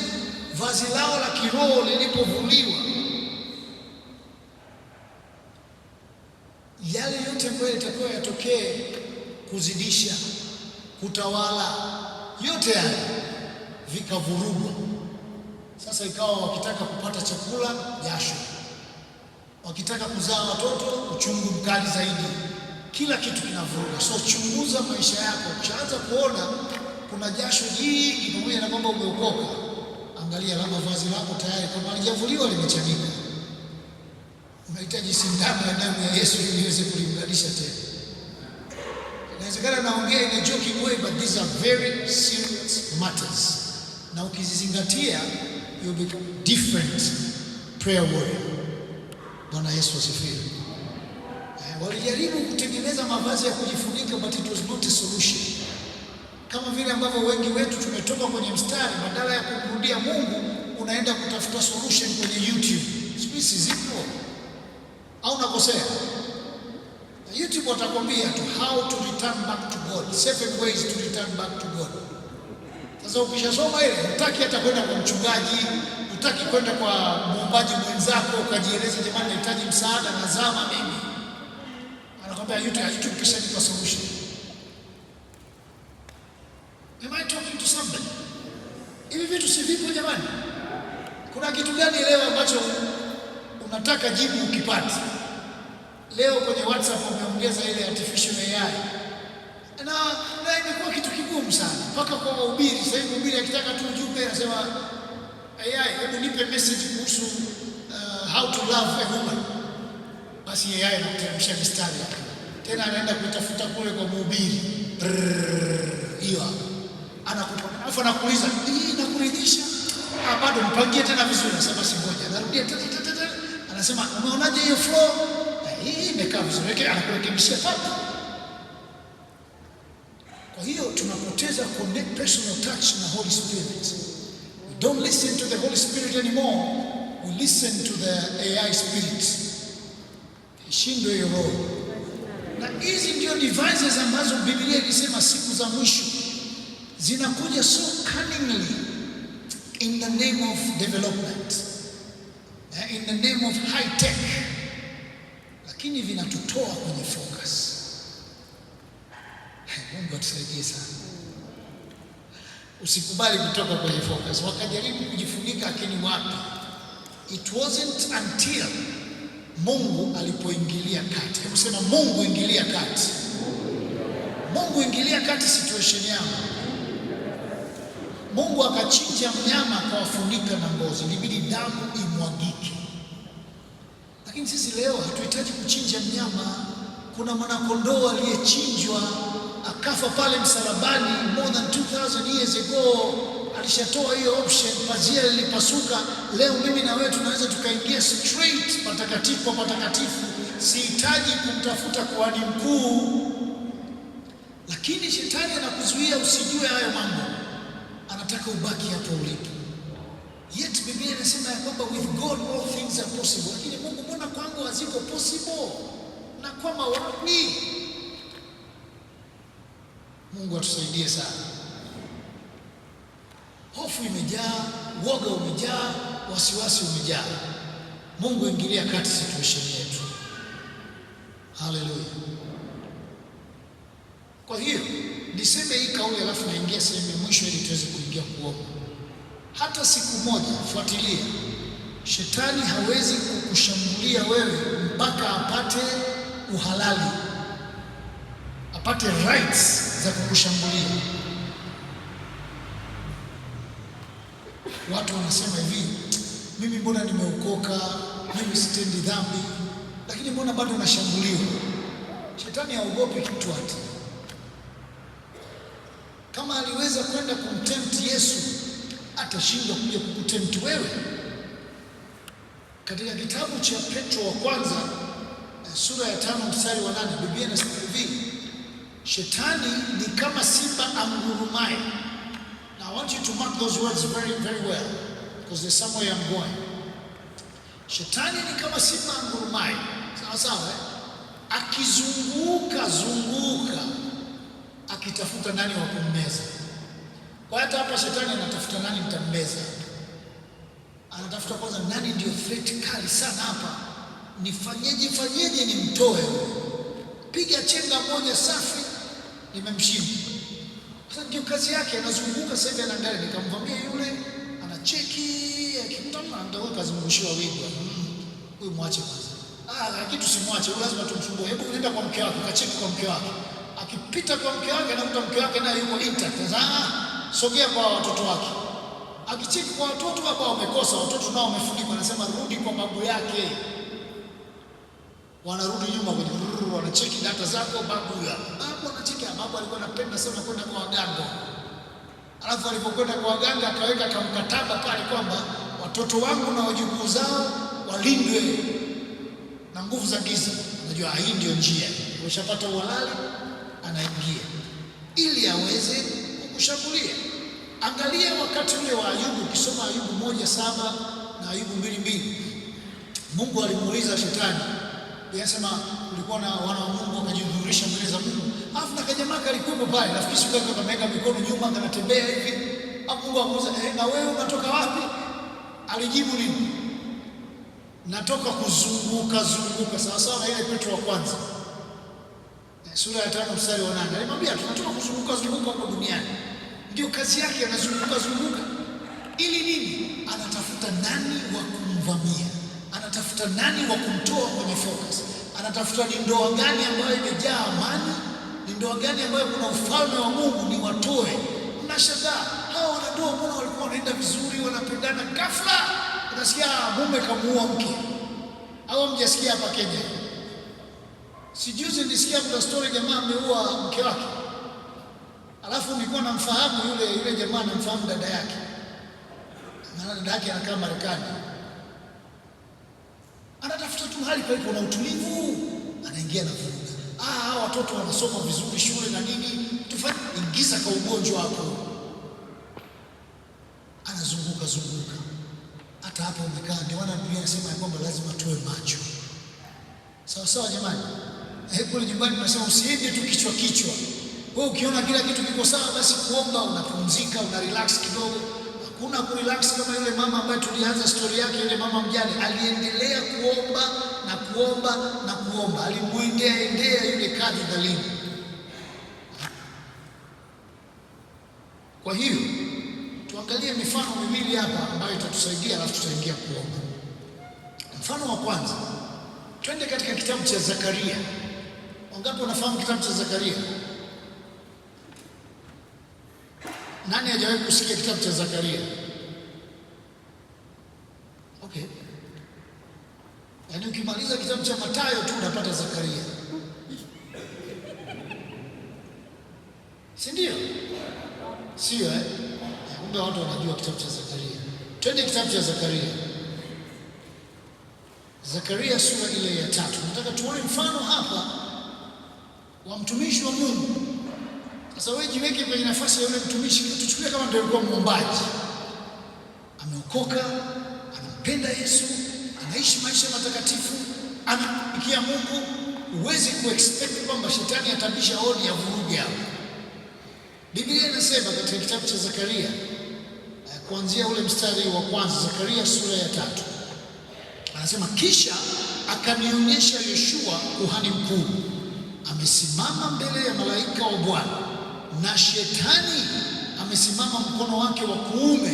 vazi lao la kiroho lilipovuliwa, yale yote ambayo yatakuwa yatokee, kuzidisha, kutawala, yote haya vikavurugwa. Sasa ikawa wakitaka kupata chakula, jasho; wakitaka kuzaa watoto, uchungu mkali zaidi. Kila kitu kinavuruga. So chunguza maisha yako. Ukishaanza kuona kuna jasho jingi pamoja na kwamba umeokoka, angalia labda vazi lako tayari kama halijavuliwa limechanika. Unahitaji sindano ya damu ya Yesu ili iweze kuliunganisha tena. Inawezekana naongea in a joking way, but these are very serious matters. Na ukizizingatia, you become different prayer warrior. Bwana Yesu asifiwe. Walijaribu kutengeneza mavazi ya kujifunika, but it was not a solution. Kama vile ambavyo wengi wetu tumetoka kwenye mstari, badala ya kumrudia Mungu unaenda kutafuta solution kwenye YouTube. Sisi zipo au nakosea? Na YouTube watakwambia tu how to return back to God, 7 ways to return back to God. Sasa ukishasoma ile, hutaki hata kwenda kwa mchungaji, hutaki kwenda kwa muombaji mwenzako ukajieleza, jamani nahitaji msaada, nazama mimi. Anakwambia YouTube kisha nipa solution. Am I talking to somebody? Hivi vitu si vipo jamani? Kuna kitu gani leo ambacho unataka jibu ukipati? Leo kwenye WhatsApp wameongeza ile artificial AI. Na imekuwa kitu kigumu sana. Mpaka kwa wahubiri, sasa hivi mhubiri akitaka tu ujumbe anasema AI, hebu nipe message kuhusu how to love a woman. Basi AI anakuteremsha mistari yake. Tena anaenda kutafuta kule kwa mhubiri. Hiyo anakupa. Alafu anakuuliza, "Hii inakuridhisha?" Bado mpangie tena vizuri. Sasa basi ngoja. Anarudia tena. Anasema, "Umeonaje hiyo flow? Hii imekaa vizuri." Anakurekebishia papo. Kwa hiyo tunapoteza personal touch na Holy Spirit. We don't listen to the Holy Spirit anymore. We listen to the AI spirit. Ishindwe hiyo roho. Na hizi ndio devices ambazo Biblia ilisema siku za mwisho zinakuja so cunningly in the name of development, in the name of high tech, lakini vinatutoa kwenye focus. Mungu atusaidie sana. Usikubali kutoka kwenye focus. Wakajaribu kujifunika, lakini wapi? It wasn't until Mungu alipoingilia kati. Hebu sema Mungu ingilia kati. Mungu ingilia kati situation yao. Mungu akachinja mnyama akawafunika na ngozi, ilibidi damu imwagike. Lakini sisi leo hatuhitaji kuchinja mnyama. Kuna mwanakondoo aliyechinjwa akafa pale msalabani more than 2000 years ago. Alishatoa hiyo option, pazia lilipasuka. Leo mimi na wewe tunaweza tukaingia straight patakatifu kwa patakatifu. Sihitaji kumtafuta kuhani mkuu. Lakini shetani anakuzuia usijue hayo mambo, anataka ubaki hapo ulipo. Yet Biblia inasema ya kwamba with God all things are possible. Lakini Mungu, mbona kwangu haziko possible? Na kwamba wapi? Mungu atusaidie sana. Hofu imejaa, woga umejaa, wasiwasi umejaa. Mungu ingilia kati situation yetu. Haleluya. Kwa hiyo niseme hii kauli alafu naingia sehemu ya mwisho ili tuweze kuingia kuomba. Hata siku moja, fuatilia, shetani hawezi kukushambulia wewe mpaka apate uhalali, apate rights za kukushambulia. Watu wanasema hivi, mimi mbona nimeokoka, mimi sitendi dhambi, lakini mbona bado nashambuliwa? Shetani haogopi kitu hata. Kama aliweza kwenda kumtempt Yesu, atashindwa kuja kukutempt wewe? Katika kitabu cha Petro wa kwanza sura ya 5 mstari wa 8, Biblia inasema hivi, shetani ni kama simba angurumaye. Now I want you to mark those words very, very well, because there's somewhere I'm going. Shetani ni kama simba angurumaye, sawa sawa, akizunguka akitafuta nani wa kummeza. Kwa hata hapa shetani anatafuta nani mtammeza. Anatafuta kwanza nani ndio threat kali sana hapa, nifanyeje nimtoe. Piga chenga moja safi, nimemshinda. Sasa ndio kazi yake, anazunguka sasa hivi anaangalia, nikamvamia yule, anacheki, akimtama ndio kazungushiwa wigo. Huyu mwache kwanza. Lakini tusimwache, lazima tumsumbue. Hebu nenda kwa mke wake, kacheki kwa mke wake. Akipita kwa mke wake anakuta mke wake naye yuko intact. Sasa sogea kwa watoto wake. Akicheki kwa watoto hapa wamekosa, watoto nao wamefunikwa, anasema rudi kwa babu yake. Wanarudi nyuma kwenye wanacheki data zako, babu ya. Babu anacheki, babu alikuwa anapenda sana kwenda kwa waganga. Alafu alipokwenda kwa waganga akaweka kamkataba pale kwamba watoto wangu na wajukuu zao walindwe na nguvu za giza. Unajua hii ndio njia. Ukishapata uhalali anaingia ili aweze kukushambulia. Angalia wakati ule wa Ayubu, ukisoma Ayubu 1:7 na Ayubu 2:2. Mungu alimuuliza shetani, anasema kulikuwa na wana wa Mungu wakajidhuhurisha mbele za Mungu. Alafu na kajamaa kalikuwepo pale, nafikiri siku yake kameweka mikono nyuma anatembea hivi. Hapo Mungu akamuuliza, na wewe unatoka wapi? Alijibu nini? Natoka kuzunguka sawa sawa na ile Petro wa kwanza sura ya 5 mstari wa 8. Alimwambia tunatoka kuzunguka hapo duniani. Ndio kazi yake, anazunguka. Ili nini? Anatafuta nani wa kumvamia, anatafuta nani wa kumtoa kwenye focus, anatafuta ni ndoa gani ambayo imejaa amani, ni ndoa gani ambayo kuna ufalme wa Mungu, ni watoe. Mnashangaa hao wanandoa, mbona walikuwa wanaenda vizuri, wanapendana, ghafla unasikia mume kamuua mke. Au mjasikia hapa Kenya? Sijuzi nilisikia kuna story, jamaa ameua mke wake. Alafu nilikuwa namfahamu yule jamaa, namfahamu dada yake. Na dada yake anakaa Marekani. Anatafuta tu mahali palipo na utulivu, anaingia na vuruga. Watoto wanasoma vizuri shule na nini, fanya, ingiza kwa ugonjwa hapo. Anazunguka zunguka, hata hapo umekaa. Ndio maana Biblia inasema ya kwamba lazima tuwe macho. Sawa sawa jamani. Kule nyumbani tunasema usiende tu kichwa kichwa. Wewe ukiona kila kitu kiko sawa, basi kuomba, unapumzika, una relax kidogo. Hakuna kurelax kama yule mama ambaye tulianza story yake, yule mama mjane aliendelea kuomba na kuomba na kuomba, alimwendea yule kadhi dhalimu. Kwa hiyo tuangalie mifano miwili hapa ambayo itatusaidia, alafu tutaingia kuomba. Mfano wa kwanza, twende katika kitabu cha Zakaria. Wangapi wanafahamu kitabu cha Zakaria? Nani hajawahi kusikia kitabu cha Zakaria? Okay. Yaani ukimaliza kitabu cha Mathayo tu unapata Zakaria. Si ndio? Sio kumbe watu wanajua kitabu cha Zakaria. Twende kitabu cha Zakaria. Zakaria sura ile ya 3. Nataka tuone mfano hapa wa mtumishi wa Mungu. Sasa wewe jiweke kwenye nafasi ya yule mtumishi, tuchukulie kama ndio alikuwa muombaji. Ameokoka, anampenda Yesu, anaishi maisha matakatifu, anamtumikia Mungu. Huwezi kuexpect kwamba shetani atabisha hodi ya vurugu hapo. Biblia inasema katika kitabu cha Zakaria kuanzia ule mstari wa kwanza, Zakaria sura ya 3. Anasema, kisha akanionyesha Yoshua kuhani mkuu amesimama mbele ya malaika wa Bwana, na shetani amesimama mkono wake wa kuume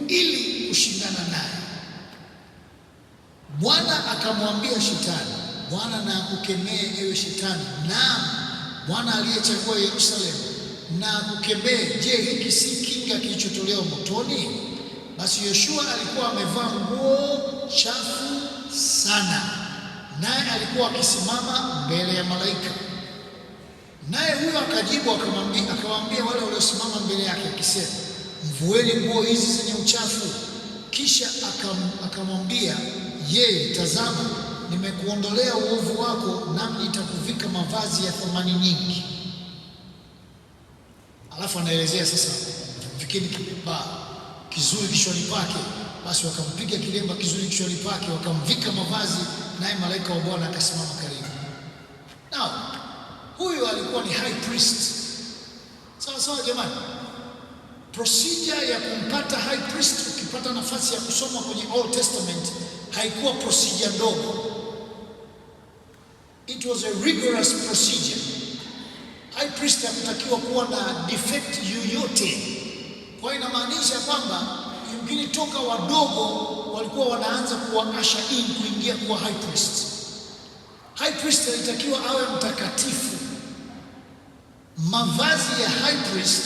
ili kushindana naye. Bwana akamwambia shetani, Bwana na akukemee ewe shetani, naam Bwana aliyechagua Yerusalemu na akukemee. Je, hiki si kinga kilichotolewa motoni? Basi Yoshua alikuwa amevaa nguo chafu sana, naye alikuwa akisimama mbele ya malaika. Naye huyo akajibu akawaambia wale waliosimama mbele yake akisema, mvueni nguo hizi zenye uchafu. Kisha akamwambia yeye, tazama, nimekuondolea uovu wako, nami nitakuvika mavazi ya thamani nyingi. Alafu anaelezea sasa, vikeni kilemba kizuri kichwani pake. Basi wakampiga kilemba kizuri kichwani pake, wakamvika mavazi, naye malaika wa Bwana akasimama karibu. Now, huyu alikuwa ni high priest. Sawa sawa jamani. Procedure ya kumpata high priest, ukipata nafasi ya kusoma kwenye Old Testament, haikuwa procedure ndogo. It was a rigorous procedure. High priest hakutakiwa kuwa na defect yoyote. Kwa hiyo inamaanisha kwamba yumkini toka wadogo walikuwa wanaanza kuwaasha in kuingia kuwa high priest. High priest alitakiwa awe mtakatifu. Mavazi ya high priest,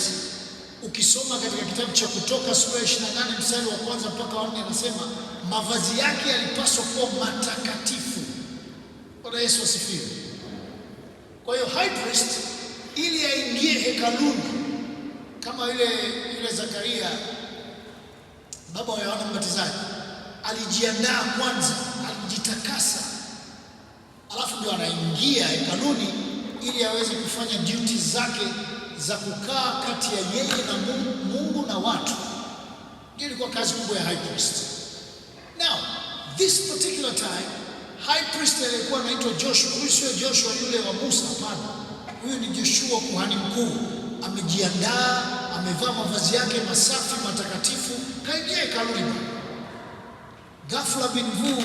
ukisoma katika kitabu cha Kutoka sura 28 mstari wa kwanza mpaka wa 4, anasema mavazi yake yalipaswa kuwa matakatifu. Bwana Yesu asifiwe. Kwa hiyo high priest ili aingie hekaluni kama yule Zakaria baba wa Yohana Mbatizaji, alijiandaa kwanza, alijitakasa, alafu ndio anaingia hekaluni ili aweze kufanya duties zake za kukaa kati ya yeye na Mungu na watu. Ndio ilikuwa kazi kubwa ya high priest. Now, this particular time, high priest alikuwa anaitwa Joshua. Huyu sio Joshua yule wa Musa, hapana. Huyu ni Joshua kuhani mkuu. Amejiandaa, amevaa mavazi yake masafi matakatifu, kaingia hekaluni. Ghafla bin vu,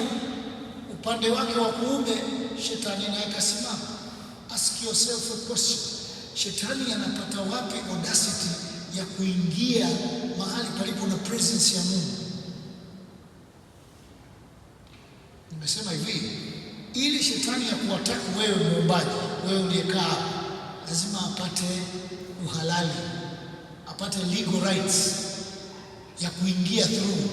upande wake wa kuume, shetani naye akasimama. Ask yourself a question. Shetani anapata wapi audacity ya kuingia mahali palipo na presence ya Mungu? Nimesema hivi, ili shetani ya kuwataka wewe muombaji, wewe uliyekaa, lazima apate uhalali, apate legal rights ya kuingia through.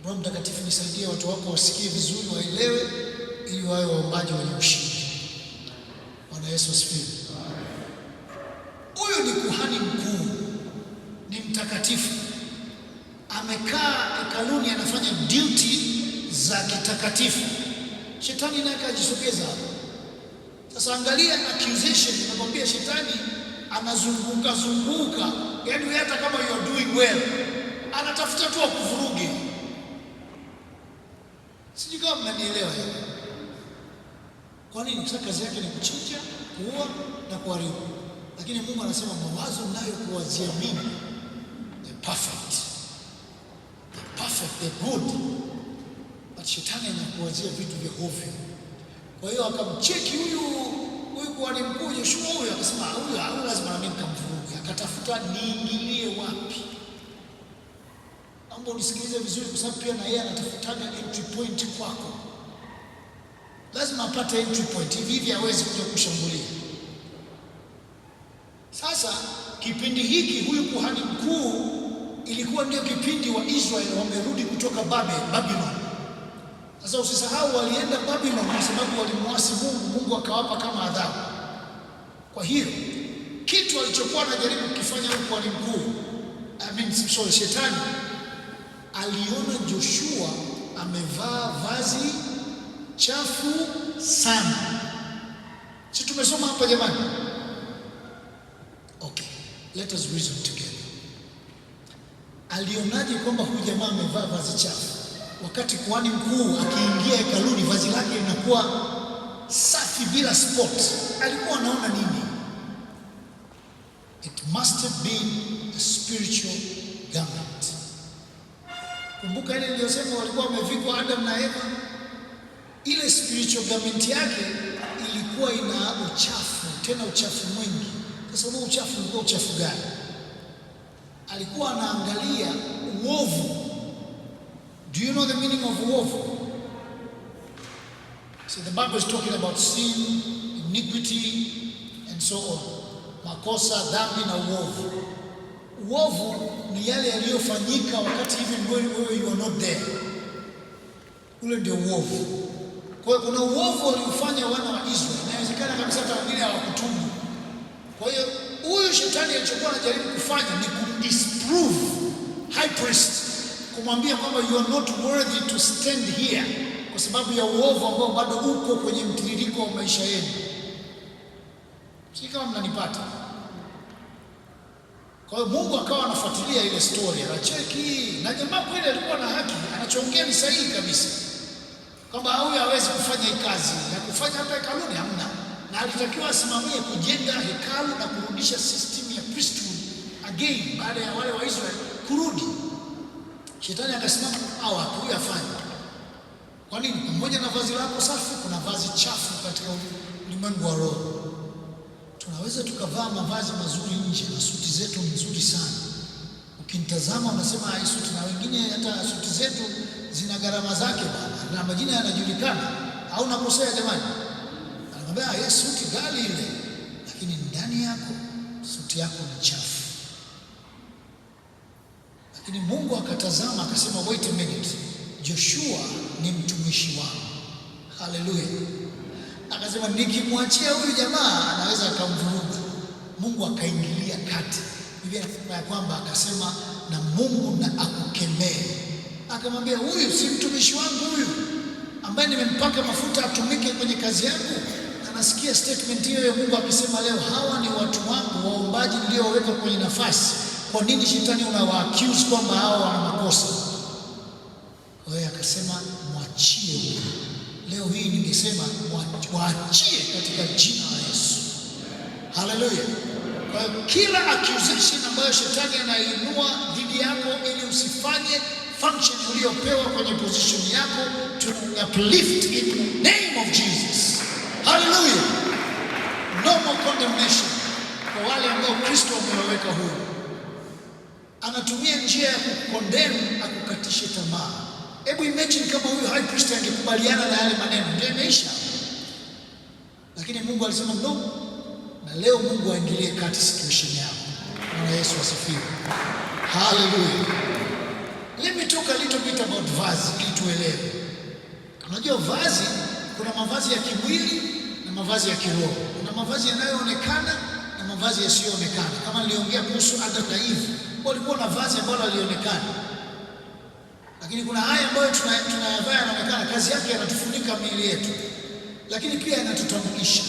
Roho Mtakatifu nisaidie watu wako wasikie vizuri, waelewe, ili wawe waombaji wenye ushindi. Bwana Yesu asifiwe. Huyu ni kuhani mkuu, ni mtakatifu, amekaa hekaluni, anafanya duty za kitakatifu. Shetani naye akajisogeza hapo. Sasa angalia accusation, nakwambia shetani anazunguka, yaani wewe hata kama you are doing well, anatafuta tu akuvuruge. Sijui kama mnanielewa hiyo. Kwa nini? Kwa sababu kazi yake ni kuchinja, kuua na kuharibu. Lakini Mungu anasema mawazo ninayokuwazia mimi ni perfect. The good. But shetani anakuwazia vitu vya hovyo. Kwa hiyo akamcheki huyu kuhani mkuu Yoshua huyu, akasema huyu lazima na mimi nikamvuruge. Akatafuta niingilie wapi. Naomba unisikilize vizuri, kwa sababu pia na yeye anatafutaga entry point kwako. Lazima apate entry point, hivi hawezi kuja kushambulia. Sasa kipindi hiki huyu kuhani mkuu ilikuwa ndio kipindi wa Israeli wamerudi kutoka Babylon. Sasa usisahau walienda Babylon kwa sababu walimwasi Mungu, Mungu akawapa kama adhabu. Kwa hiyo kitu alichokuwa anajaribu kukifanya huyu kuhani mkuu, shetani aliona Joshua amevaa vazi chafu sana. Si tumesoma hapa jamani? Okay, let us reason together. Alionaje kwamba huyu jamaa amevaa vazi chafu, wakati kuhani mkuu akiingia hekaluni vazi lake linakuwa safi bila spot? Alikuwa anaona nini? It must have been a spiritual garment. Kumbuka ile niliyosema walikuwa wamevikwa Adam na Eva. Ile spiritual garment yake ilikuwa ina uchafu, tena uchafu mwingi. Sasa huo uchafu ulikuwa uchafu gani? Alikuwa anaangalia uovu. Do you know the meaning of uovu? So the Bible is talking about sin, iniquity and so on. Makosa, dhambi na uovu. Uovu ni yale yaliyofanyika wakati even wewe you are not there. Ule ndio uovu. Kwa hiyo kuna uovu waliofanya wana wa Israeli. Inawezekana kabisa hata wengine hawakutubu. Kwa hiyo huyu shetani alichokuwa anajaribu kufanya ni kumdisprove high priest, kumwambia kwamba you are not worthy to stand here, kwa sababu ya uovu ambao bado uko kwenye mtiririko wa maisha yenu. Si kama mnanipata? Kwa hiyo Mungu akawa anafuatilia ile story, anacheki, na jamaa kweli alikuwa na haki, anachoongea ni sahihi kabisa, kwamba huyu hawezi kufanya hii kazi ya kufanya hata hekaluni, hamna. Na alitakiwa asimamie kujenga hekalu na kurudisha system ya priesthood again baada ya wale wa Israeli kurudi. Shetani akasimama, huyu afanye. Kwa nini? Pamoja na vazi lako safi, kuna vazi chafu katika ulimwengu wa roho. Tunaweza tukavaa mavazi mazuri nje na suti zetu nzuri sana. Ukinitazama unasema hii suti, na wengine hata suti zetu zina gharama zake bwana, na majina yanajulikana. Au nakosea jamani? Anamwambia suti ghali ile, lakini ndani yako suti yako ni chafu. Lakini Mungu akatazama akasema, wait a minute, Joshua ni mtumishi wangu. Haleluya. Akasema nikimwachia huyu jamaa anaweza akamvuruga. Mungu akaingilia kati. Biblia inasema ya kwamba akasema na Mungu na akukemee. Akamwambia huyu si mtumishi wangu huyu ambaye nimempaka mafuta atumike kwenye kazi yangu. Anasikia statement hiyo ya Mungu akisema leo, hawa ni watu wangu waombaji nilioweka kwenye nafasi. Kwa nini shetani unawa-accuse kwamba hawa wana makosa? Kwa hiyo akasema mwachie huyu. Leo hii ningesema waachie katika jina la Yesu. Haleluya. Kwa hiyo kila accusation ambayo shetani anainua dhidi yako ili usifanye function uliyopewa kwenye position yako, to uplift in the name of Jesus. Hallelujah. No more condemnation kwa wale ambao Kristo amewaweka huru. Anatumia njia ya kukondem akukatishe tamaa. Hebu imagine kama huyu high priest angekubaliana na yale maneno, ndio imeisha. Lakini Mungu alisema no. Na leo Mungu aingilie kati situation yako. Bwana Yesu asifiwe. Hallelujah. Let me talk a little bit about vazi ili tuelewe. Unajua vazi, kuna mavazi ya kimwili na mavazi ya kiroho. Kuna mavazi yanayoonekana na mavazi yasiyoonekana. Kama niliongea kuhusu Adam na Eve, walikuwa na vazi ambalo halionekana. Lakini kuna haya ambayo tunayavaa yanaonekana, kazi yake yanatufunika miili yetu. Lakini pia yanatutambulisha.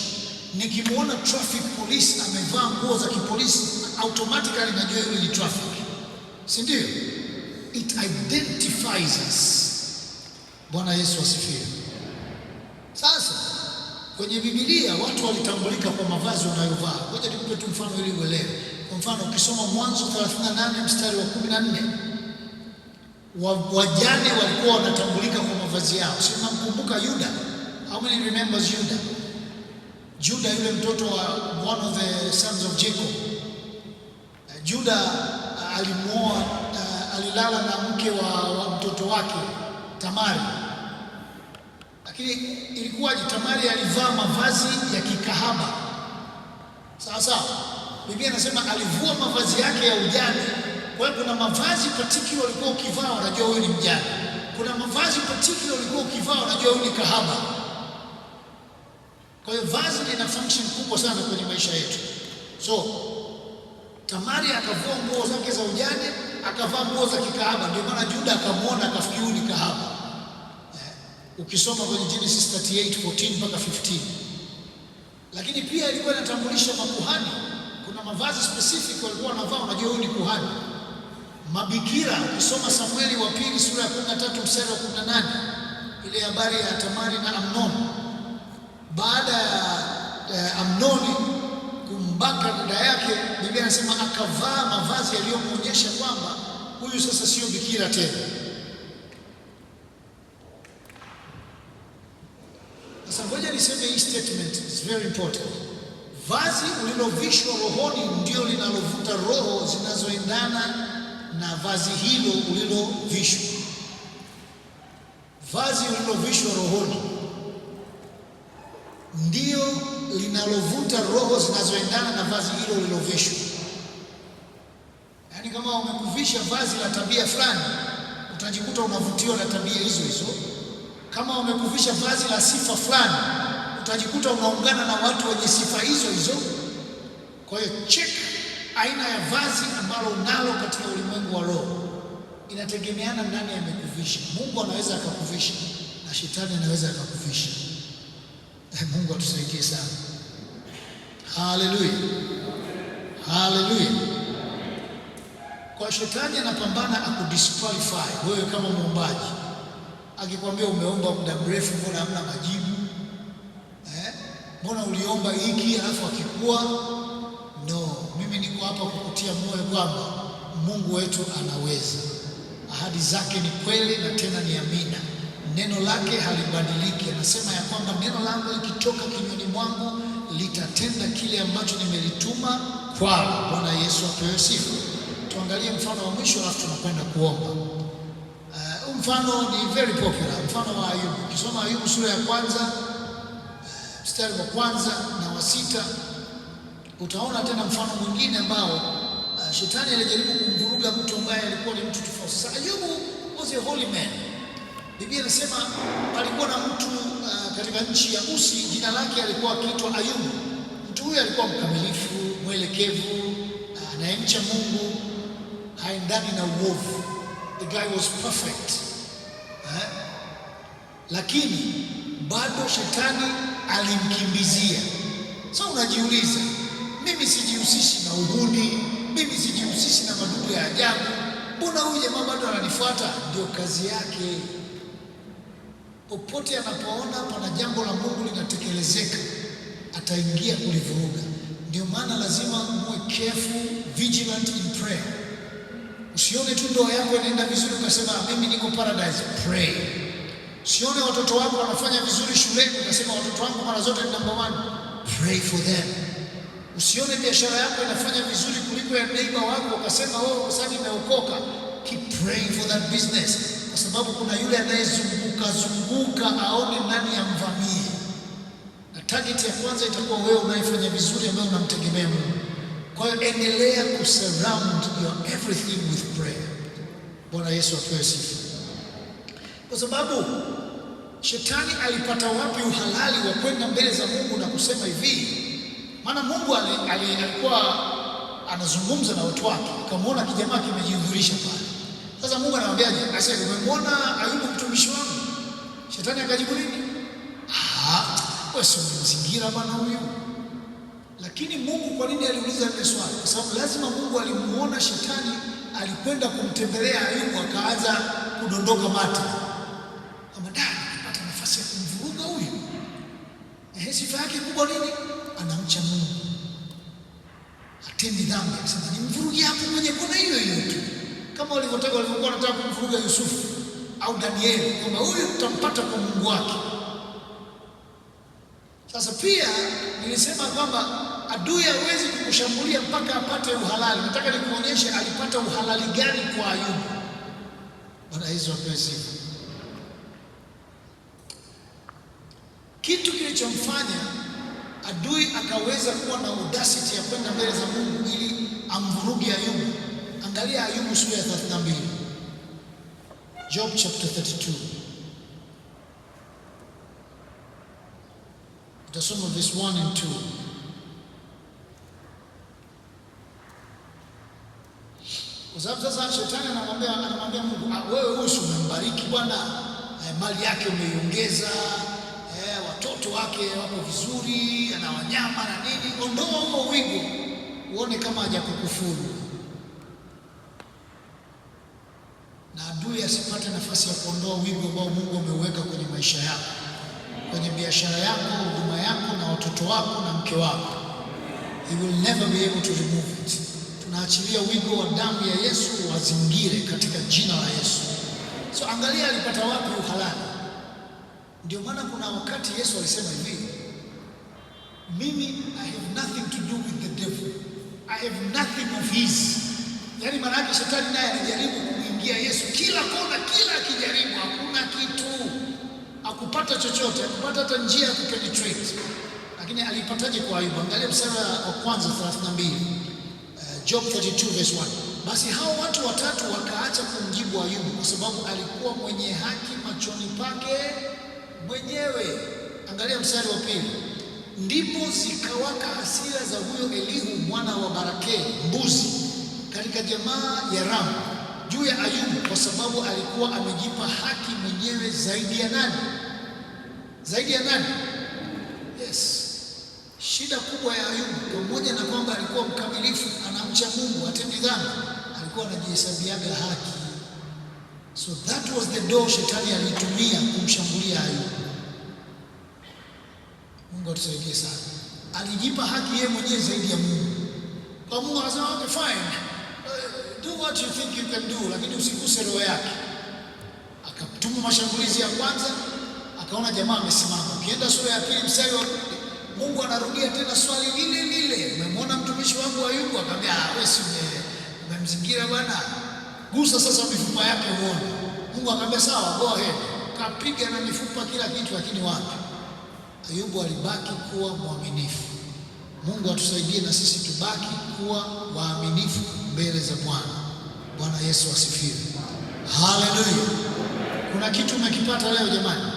nikimwona traffic police amevaa nguo za kipolisi, automatically najua yule ni traffic, si ndio? It identifies us. Bwana Yesu asifiwe. Sasa kwenye Biblia watu walitambulika kwa mavazi wanayovaa. Ngoja nikupe tu mfano ili uelewe. Kwa mfano ukisoma Mwanzo 38 mstari wa 14, wajane walikuwa wanatambulika kwa mavazi yao. Si mnamkumbuka Yuda? How many remembers Judah? Judah yule mtoto wa one of the sons of Jacob. Judah alilala na mke wa mtoto wake Tamari. Lakini ilikuwaje? Tamari alivaa mavazi ya kikahaba. Sawa sawa. Biblia inasema alivua mavazi yake ya ujane. Kwa hiyo kuna mavazi particular ulikuwa ukivaa unajua wewe ni mjane. Kuna mavazi particular ulikuwa ukivaa unajua wewe ni kahaba. Kwa hiyo vazi lina function kubwa sana kwenye maisha yetu. So Tamari akavua nguo zake za ujane, akavaa nguo za kikahaba. Ndio maana Juda akamwona akafikiri ni kahaba. Ukisoma kwenye Genesis 38:14 mpaka 15. Lakini pia ilikuwa inatambulisha makuhani. Kuna mavazi specific walikuwa wanavaa unajua huyu ni kuhani. Mabikira, ukisoma Samueli wa pili sura ya 13 mstari wa 18, ile habari ya Tamari na Amnoni. Baada ya Amnoni kumbaka dada yake, Biblia inasema akavaa mavazi yaliyomuonyesha kwamba huyu sasa sio bikira tena. Sasa ngoja niseme hii statement is very important. Vazi ulilovishwa rohoni ndio linalovuta roho zinazoendana na vazi hilo ulilovishwa. Vazi ulilovishwa rohoni ndio linalovuta roho zinazoendana na vazi hilo ulilovishwa. Yaani kama umekuvisha vazi la tabia fulani, utajikuta unavutiwa na tabia hizo hizo. Kama umekuvisha vazi la sifa fulani, utajikuta unaungana na watu wenye sifa hizo hizo. Kwa hiyo check aina ya vazi ambalo unalo katika ulimwengu wa roho. Inategemeana nani amekuvisha. Mungu anaweza akakuvisha na shetani anaweza akakuvisha. Mungu atusaidie sana. Haleluya. Haleluya. Kwa shetani anapambana akudisqualify wewe kama muombaji. Akikwambia umeomba muda mrefu mbona hamna majibu? Mbona uliomba hiki alafu akikuwa? No, mimi niko hapa kukutia moyo kwamba Mungu wetu anaweza. Ahadi zake ni kweli na tena ni amina. Neno lake halibadiliki. Anasema ya kwamba neno langu likitoka kinywani mwangu litatenda kile ambacho nimelituma kwao. Bwana Yesu apewe sifa. Tuangalie mfano wa mwisho alafu tunakwenda kuomba. Mfano ni very popular, mfano wa Ayubu. Ukisoma Ayubu sura ya kwanza mstari wa kwanza na wa 6, utaona tena mfano mwingine ambao shetani alijaribu kumvuruga mtu ambaye alikuwa ni mtu tofauti. Sasa Ayubu was a holy man. Biblia inasema alikuwa na mtu katika nchi ya Usi, jina lake alikuwa akiitwa Ayubu. Mtu huyu alikuwa mkamilifu, mwelekevu, anayemcha Mungu, haendani na uovu. The guy was perfect. Lakini bado shetani alimkimbizia. Sasa unajiuliza, mimi sijihusishi na uhuni, mimi sijihusishi na madudu ya ajabu, mbona huyu jamaa bado ananifuata? Ndio kazi yake. Popote anapoona pana jambo la Mungu linatekelezeka, ataingia kulivuruga. Ndio maana lazima muwe careful, vigilant in prayer. Usione tu ndoa yako inaenda vizuri ukasema mimi niko paradise, pray. Usione watoto wako wanafanya vizuri shuleni ukasema watoto wangu mara zote ni number 1, pray for them. Usione biashara yako inafanya vizuri kuliko ya neighbor wako ukasema wewe kwa sababu umeokoka, keep praying for that business, kwa sababu kuna yule anayezunguka aone nani amvamie. Na target ya kwanza itakuwa wewe unayefanya vizuri ambaye unamtegemea Mungu. Kwa hiyo endelea kusurround your everything with prayer. Bwana Yesu apewe sifa. Kwa sababu shetani alipata wapi uhalali wa kwenda mbele za Mungu na kusema hivi? Maana Mungu alikuwa anazungumza na watu wake, akamwona kijamaa kimejihudhurisha pale. Sasa Mungu anamwambiaje? Asema, umemwona Ayubu mtumishi wangu? Shetani akajibu nini? Wewe sio mzingira bwana huyu. Lakini Mungu kwa nini aliuliza ile swali? Kwa sababu lazima Mungu alimuona shetani alikwenda kumtembelea Ayubu akaanza kudondoka mate. Kama ndani akapata nafasi ya kumvuruga huyu. Sifa yake kubwa nini? Anamcha Mungu. Hatendi dhambi. Akasema nimvurugie hapo kwenye kona hiyo hiyo tu. Kama walivyokuwa wanataka kumvuruga Yusufu au Danieli, kwamba huyu tutampata kwa Mungu wake. Sasa pia nilisema kwamba adui hawezi kukushambulia mpaka apate uhalali. Nataka nikuonyeshe alipata uhalali gani kwa Ayubu. Bwana Yesu apewe sifa. Kitu kilichomfanya adui akaweza kuwa na audacity ya kwenda mbele za Mungu ili amvuruge Ayubu. Angalia Ayubu sura ya 32. Job chapter 32. Tutasoma verse 1 and 2. Kwa sababu sasa shetani anamwambia Mungu, wewe huyu umembariki Bwana, mali yake umeiongeza, watoto wake wako vizuri, ana wanyama na nini, ondoa huo wigo uone kama hajakukufuru. Na adui asipate nafasi ya kuondoa wigo ambao Mungu ameuweka kwenye maisha yako, kwenye biashara yako, huduma yako, na watoto wako na mke wako. He will never be able to remove it. Tunaachilia wigo wa damu ya Yesu wazingire katika jina la Yesu. So angalia alipata wapi uhalali. Ndio maana kuna wakati Yesu alisema hivi, mimi I have nothing to do with the devil, I have nothing of his. Yani maana yake shetani naye alijaribu kumwingia Yesu kila kona, kila akijaribu hakuna kitu, hakupata chochote, hakupata hata njia ya kupenetrate. Lakini alipataje kwa Ayubu? Angalia mstari wa kwanza 32, Job 32 verse 1. Basi hao watu watatu wakaacha kumjibu Ayubu kwa sababu alikuwa mwenye haki machoni pake mwenyewe. Angalia mstari wa pili, ndipo zikawaka hasira za huyo Elihu mwana wa Barakeli mbuzi katika jamaa ya Ramu juu ya Ayubu kwa sababu alikuwa amejipa haki mwenyewe zaidi ya nani? Zaidi ya nani? Yes. Shida kubwa ya Ayubu, pamoja na kwamba alikuwa mkamilifu, anamcha Mungu, hatendi dhambi, alikuwa anajihesabiaga haki. So that was the door shetani alitumia kumshambulia Ayubu. Mungu atusaidie sana. Alijipa haki yeye mwenyewe zaidi ya Mungu. Kwa Mungu anasema okay fine, do what you think you can do, lakini usiguse roho yake. Akatuma mashambulizi ya kwanza, akaona jamaa amesimama. Ukienda sura ya pili mstari wa 10, Mungu anarudia tena swali lile lile. Umemwona mtumishi wangu Ayubu? Akamwambia wewe si umemzingira bwana, gusa sasa mifupa yake uone. Mungu akamwambia sawa, go ahead. Kapiga na mifupa kila kitu, lakini wapi? Ayubu alibaki kuwa mwaminifu. Mungu atusaidie na sisi tubaki kuwa waaminifu mbele za Bwana. Bwana Yesu asifiwe. Haleluya. Kuna kitu umekipata leo jamani?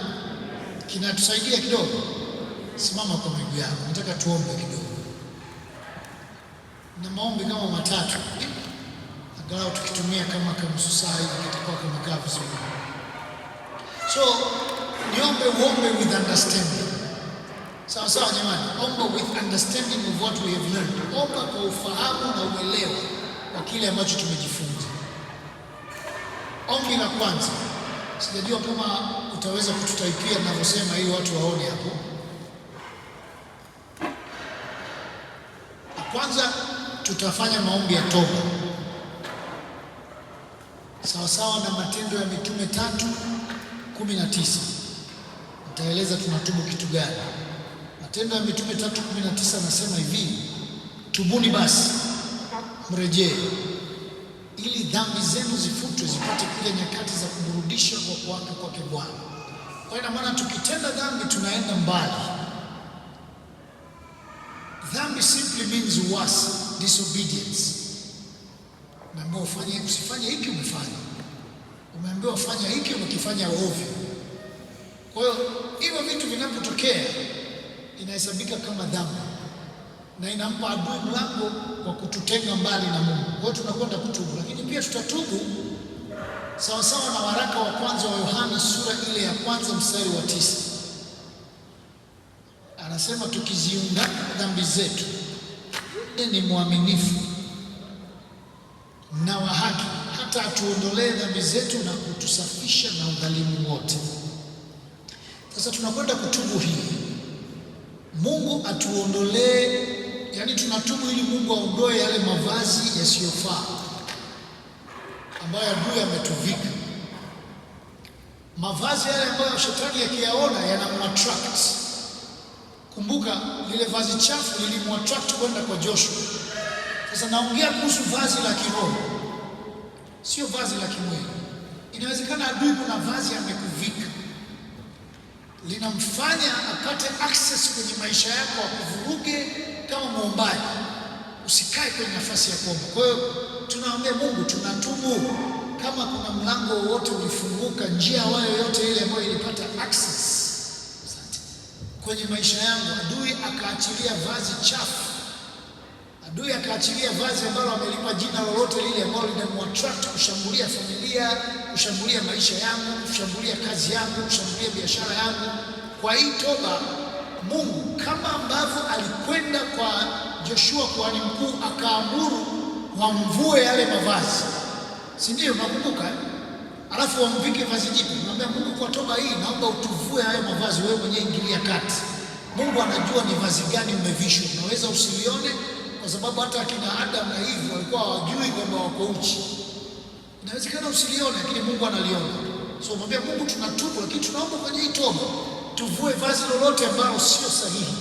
Kinatusaidia kidogo? Simama kwa miguu yako. Nataka tuombe kidogo. Na maombi kama matatu. Angalau tukitumia kama nusu saa hivi kitakuwa kimekaa vizuri. So, niombe uombe with understanding. Sawa sawa jamani, omba with understanding of what we have learned. Omba kwa ufahamu na uelewa wa kile ambacho tumejifunza. Ombi la kwanza, sijajua kama utaweza kututaipia ninavyosema ili watu waone hapo. Kwanza tutafanya maombi ya toba. Sawa sawa na Matendo ya Mitume 3:19. Nitaeleza tunatubu kitu gani. Matendo ya Mitume 3:19 anasema hivi, tubuni basi mrejee ili dhambi zenu zifutwe zipate kuja nyakati za kuburudisha kwa kuwaka kwake Bwana. Kwa hiyo maana tukitenda dhambi tunaenda mbali. Dhambi simply means worse, disobedience. Umeambiwa ufanye, usifanye hiki umefanya. Umeambiwa fanya hiki umekifanya ovyo. Kwa hiyo hivyo vitu vinapotokea inahesabika kama dhambi na inampa adui mlango wa kututenga mbali na Mungu. Kwa hiyo tunakwenda kutubu, lakini pia tutatubu sawa sawa na waraka wa kwanza wa Yohana sura ile ya kwanza mstari wa 9. Anasema tukiziungama dhambi zetu ni mwaminifu na wa haki, hata atuondolee dhambi zetu na kutusafisha na udhalimu wote. Sasa tunakwenda kutubu hili, Mungu atuondolee, yani tunatubu ili Mungu aondoe yale mavazi yasiyofaa ambayo adui ametuvika. Mavazi yale ambayo shetani yakiyaona yanamwattract. Kumbuka lile vazi chafu lilimwattract kwenda kwa Joshua. Sasa naongea kuhusu vazi la kiroho, sio vazi la kimwili. Inawezekana adui kuna vazi amekuvika linamfanya apate access kwenye maisha yako, akuvuruge kama muombaji, usikae kwenye nafasi ya kuomba. Kwa hiyo tunaambia Mungu, tunatubu kama kuna mlango wowote ulifunguka, njia wayo yote ile ambayo ilipata access kwenye maisha yangu, adui akaachilia vazi chafu, adui akaachilia vazi ambalo amelipa jina lolote lile ambalo linamwattract kushambulia familia, kushambulia maisha yangu, kushambulia kazi yangu, kushambulia biashara yangu. Kwa hii toba, Mungu kama ambavyo alikwenda kwa Joshua kuhani mkuu akaamuru wamvue yale mavazi, si ndio? Nakumbuka, alafu wamvike vazi jipya. Namwambia Mungu, kwa toba hii naomba utuvue hayo mavazi, wewe mwenyewe ingilia kati. Mungu anajua ni vazi gani umevishwa. Unaweza usilione, kwa sababu hata akina Adam na Eve walikuwa hawajui kwamba wako uchi. Inawezekana usilione, lakini Mungu analiona. So mwambie Mungu, tunatubu, lakini tunaomba kwenye hii toba tuvue vazi lolote ambalo sio sahihi.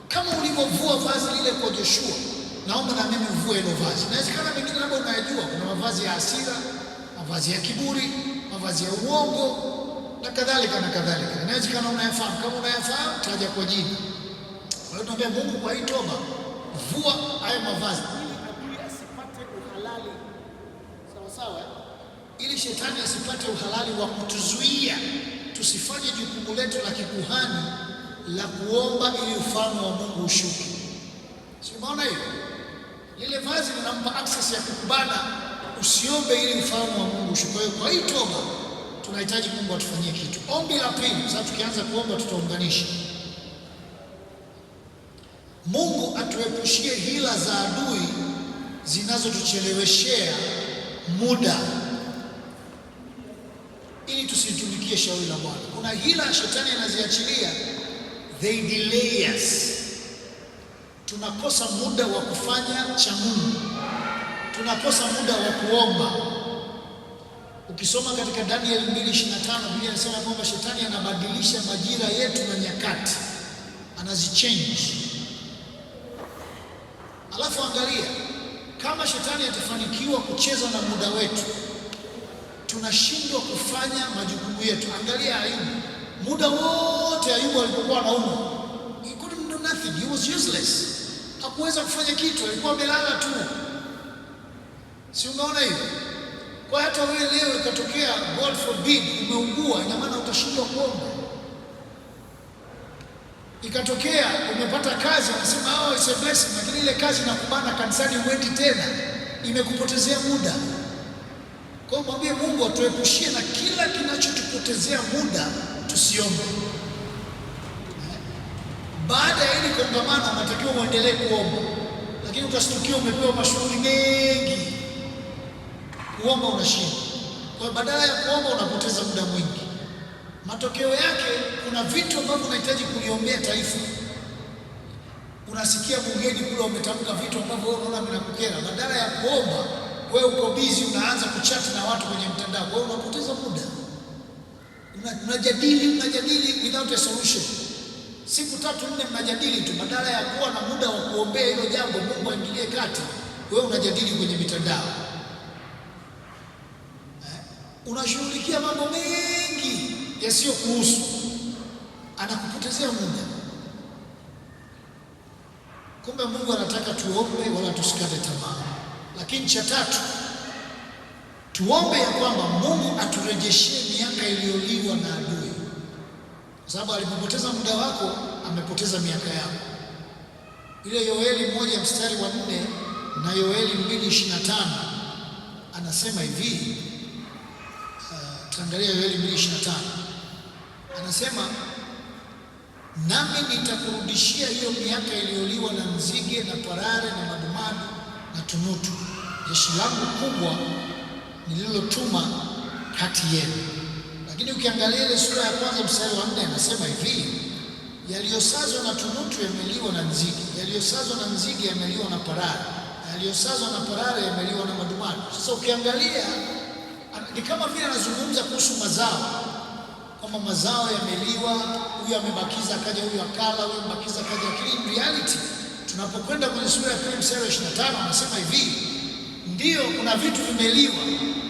Kama ulivyovua vazi lile kwa Joshua, naomba na mimi uvue hilo vazi. Inawezekana mengine labda unayajua, kuna mavazi ya hasira, mavazi ya kiburi, mavazi ya uongo na kadhalika na kadhalika. Inawezekana unayafahamu. Kama unayafahamu, taja kwa jina. Kwa hiyo tunaambia Mungu, kwa hii toba vua hayo mavazi ili adui asipate uhalali, sawa sawa, ili shetani asipate uhalali wa kutuzuia tusifanye jukumu letu la kikuhani la kuomba ili ufalme wa Mungu ushuke. Si umeona hiyo? Lile vazi linampa access ya kukubana usiombe ili ufalme wa Mungu ushuke. Kwa hii toba tunahitaji Mungu atufanyie kitu. Ombi la pili, sasa tukianza kuomba tutaunganisha. Mungu atuepushie hila za adui zinazotucheleweshea muda ili tusitumikie shauri la Bwana. Kuna hila shetani anaziachilia, they delay us. Tunakosa muda wa kufanya cha Mungu, tunakosa muda wa kuomba. Ukisoma katika Daniel 2:25, Biblia inasema kwamba shetani anabadilisha majira yetu na nyakati, anazichange. Alafu angalia, kama shetani atafanikiwa kucheza na muda wetu, tunashindwa kufanya majukumu yetu. Angalia Ayubu, muda wote Ayubu alipokuwa anaumwa, he couldn't do nothing, he was useless. Hakuweza kufanya kitu, alikuwa amelala tu. Si umeona hiyo? Kwa hata wewe leo ikatokea, God forbid, umeugua, ina maana utashindwa kuomba. Ikatokea umepata kazi, unasema oh, it's a blessing, lakini ile kazi inakubana kanisani, uendi tena, imekupotezea muda. Kwa hiyo mwambie Mungu atuepushie na kila kinachotupotezea muda, tusiombe. Baada ya hili kongamano unatakiwa uendelee kuomba, lakini utashtukia umepewa mashughuli mengi, kuomba unashinda. Kwa badala ya kuomba unapoteza muda mwingi. Matokeo yake kuna vitu ambavyo unahitaji kuliombea taifa. Unasikia bungeni kule umetamka vitu ambavyo wewe unaona vinakukera. Badala ya kuomba, wewe uko busy unaanza kuchat na watu kwenye mtandao. Kwa hiyo unapoteza muda. Unajadili without a solution. Siku 3-4 mnajadili tu, badala ya kuwa na muda wa kuombea hilo jambo, Mungu aingilie kati, wewe unajadili kwenye mitandao. Unashughulikia mambo mengi yasiyokuhusu, anakupotezea muda. Kumbe Mungu anataka tuombe wala tusikate tamaa. Lakini cha tatu, tuombe ya kwamba Mungu aturejeshee miaka iliyoliwa na adui, kwa sababu alipopoteza muda wako amepoteza miaka yako. Ile Yoeli 1:4 na Yoeli 2:25 anasema hivi. Tuangalia Yoeli 2:25. Anasema nami nitakurudishia hiyo miaka iliyoliwa na nzige na parare na madumadu na tunutu, jeshi langu kubwa nililotuma kati yenu. Lakini ukiangalia ile sura ya kwanza mstari wa 4 anasema hivi, yaliyosazwa na tunutu yameliwa na nzige, yaliyosazwa na nzige yameliwa na parare, yaliyosazwa na parare yameliwa na madumadu. Sasa ukiangalia ni kama vile anazungumza kuhusu mazao, kwamba mazao yameliwa, huyu amebakiza akaja huyu akala, huyu amebakiza akaja. Lakini reality tunapokwenda kwenye sura ya 2 mstari wa 25 anasema hivi, ndio kuna vitu vimeliwa,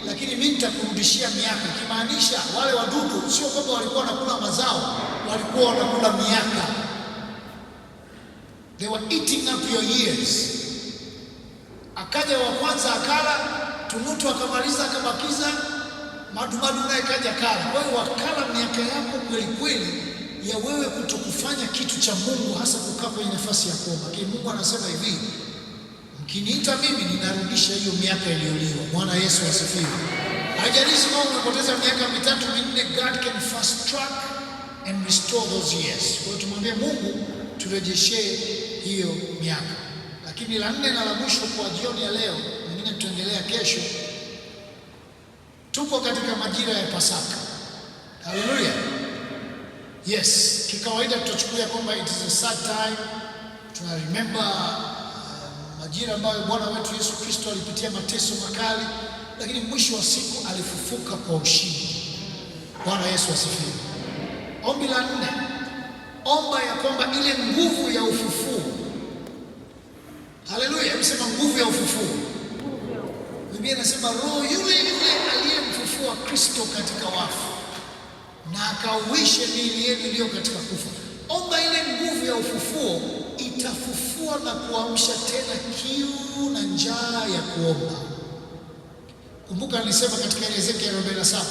lakini mimi nitakurudishia miaka, ikimaanisha wale wadudu sio kwamba walikuwa wanakula mazao, walikuwa wanakula miaka. They were eating up your years. Akaja wa kwanza akala, tunutu akamaliza akabakiza, madumadu naye kaja kala. Kwa hiyo wakala miaka yako kweli kweli ya wewe kutokufanya kitu cha Mungu, hasa kukaa kwenye nafasi ya kuomba. Lakini Mungu anasema hivi, mkiniita mimi ninarudisha hiyo miaka iliyoliwa. Bwana Yesu asifiwe. Haijalishi kama umepoteza miaka 3 4, God can fast track and restore those years. Kwa hiyo tumwambie Mungu turejeshee hiyo miaka. Lakini la 4 na la mwisho kwa jioni ya leo, mengine tutaendelea kesho. Tuko katika majira ya Pasaka. Haleluya. Yes, kikawaida tutachukulia kwamba it is a sad time. Tuna remember majira ambayo Bwana wetu Yesu Kristo alipitia mateso makali, lakini mwisho wa siku alifufuka kwa ushindi. Bwana Yesu asifiwe. Ombi la 4, omba ya kwamba ile nguvu ya ufufuo. Haleluya, hebu sema nguvu ya ufufuo. Biblia inasema roho yule aliyemfufua Kristo katika wafu na akauishe miili yenu iliyo katika kufa. Omba ile nguvu ya ufufuo itafufua na kuamsha tena kiu na njaa ya kuomba. Kumbuka nilisema katika Ezekiel 47,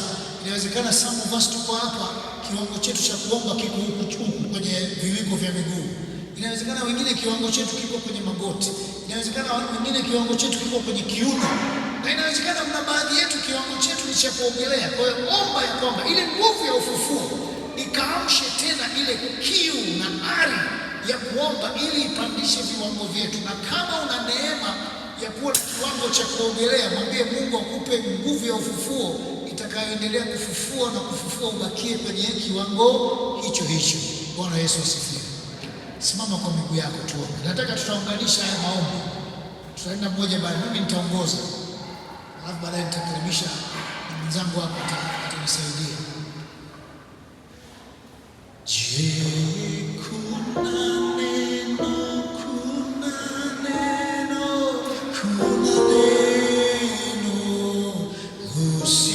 inawezekana some of us tuko hapa, kiwango chetu cha kuomba kiko huku kwenye viwiko vya miguu. Inawezekana wengine kiwango chetu kiko kwenye magoti. Inawezekana wengine kiwango chetu kiko kwenye kiuno. Na inawezekana kuna baadhi yetu kiwango chetu ni cha kuogelea. Kwa hiyo omba ya kwamba ile nguvu ya ufufuo ikaamshe tena ile kiu na ari ya kuomba ili ipandishe viwango vyetu. Na kama una neema ya kuwa na kiwango cha kuogelea, mwambie Mungu akupe nguvu ya ufufuo itakayoendelea kufufua na kufufua, ubakie kwenye kiwango hicho hicho. Bwana Yesu asifiwe. Simama kwa miguu yako tuombe. Nataka tutaunganisha haya maombi. Tutaenda mmoja baada, mimi nitaongoza. Alafu baadaye nitakaribisha mwenzangu hapa atanisaidia. Je, kuna neno, usilozi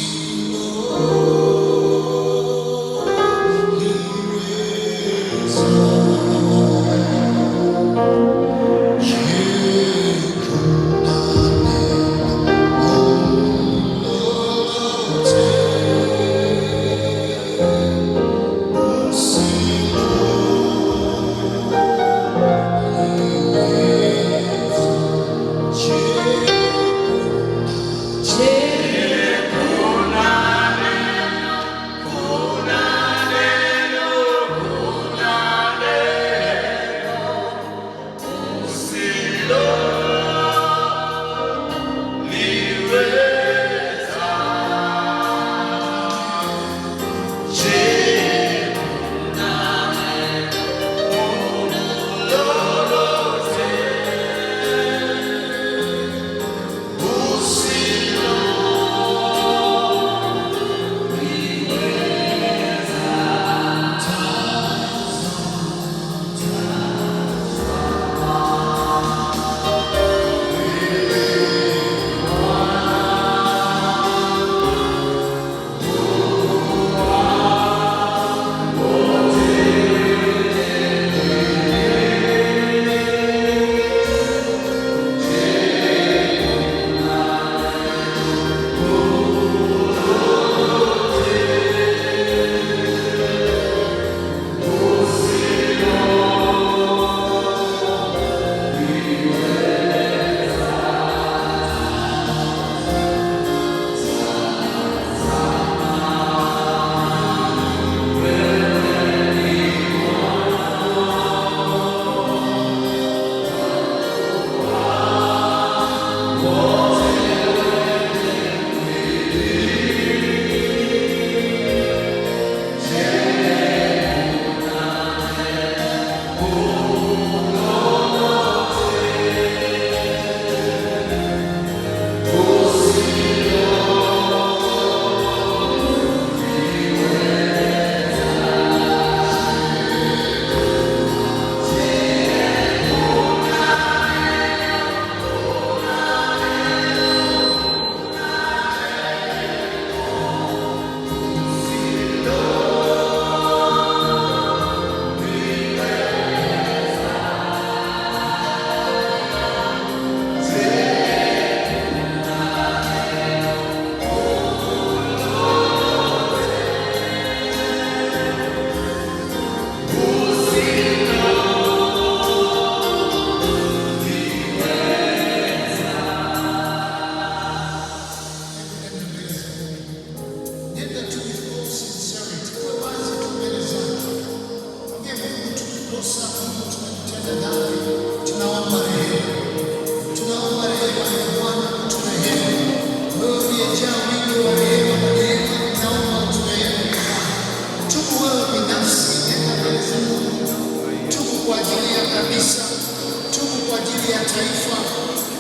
ajili ya taifa,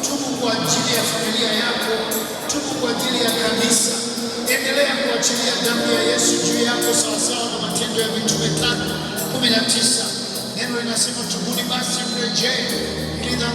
tubu kwa ajili ya familia yako, tubu kwa ajili ya kanisa. Endelea kuachilia damu ya Yesu juu yako sawasawa na Matendo ya Mitume 5:19. Neno linasema tubuni basi mrejee ili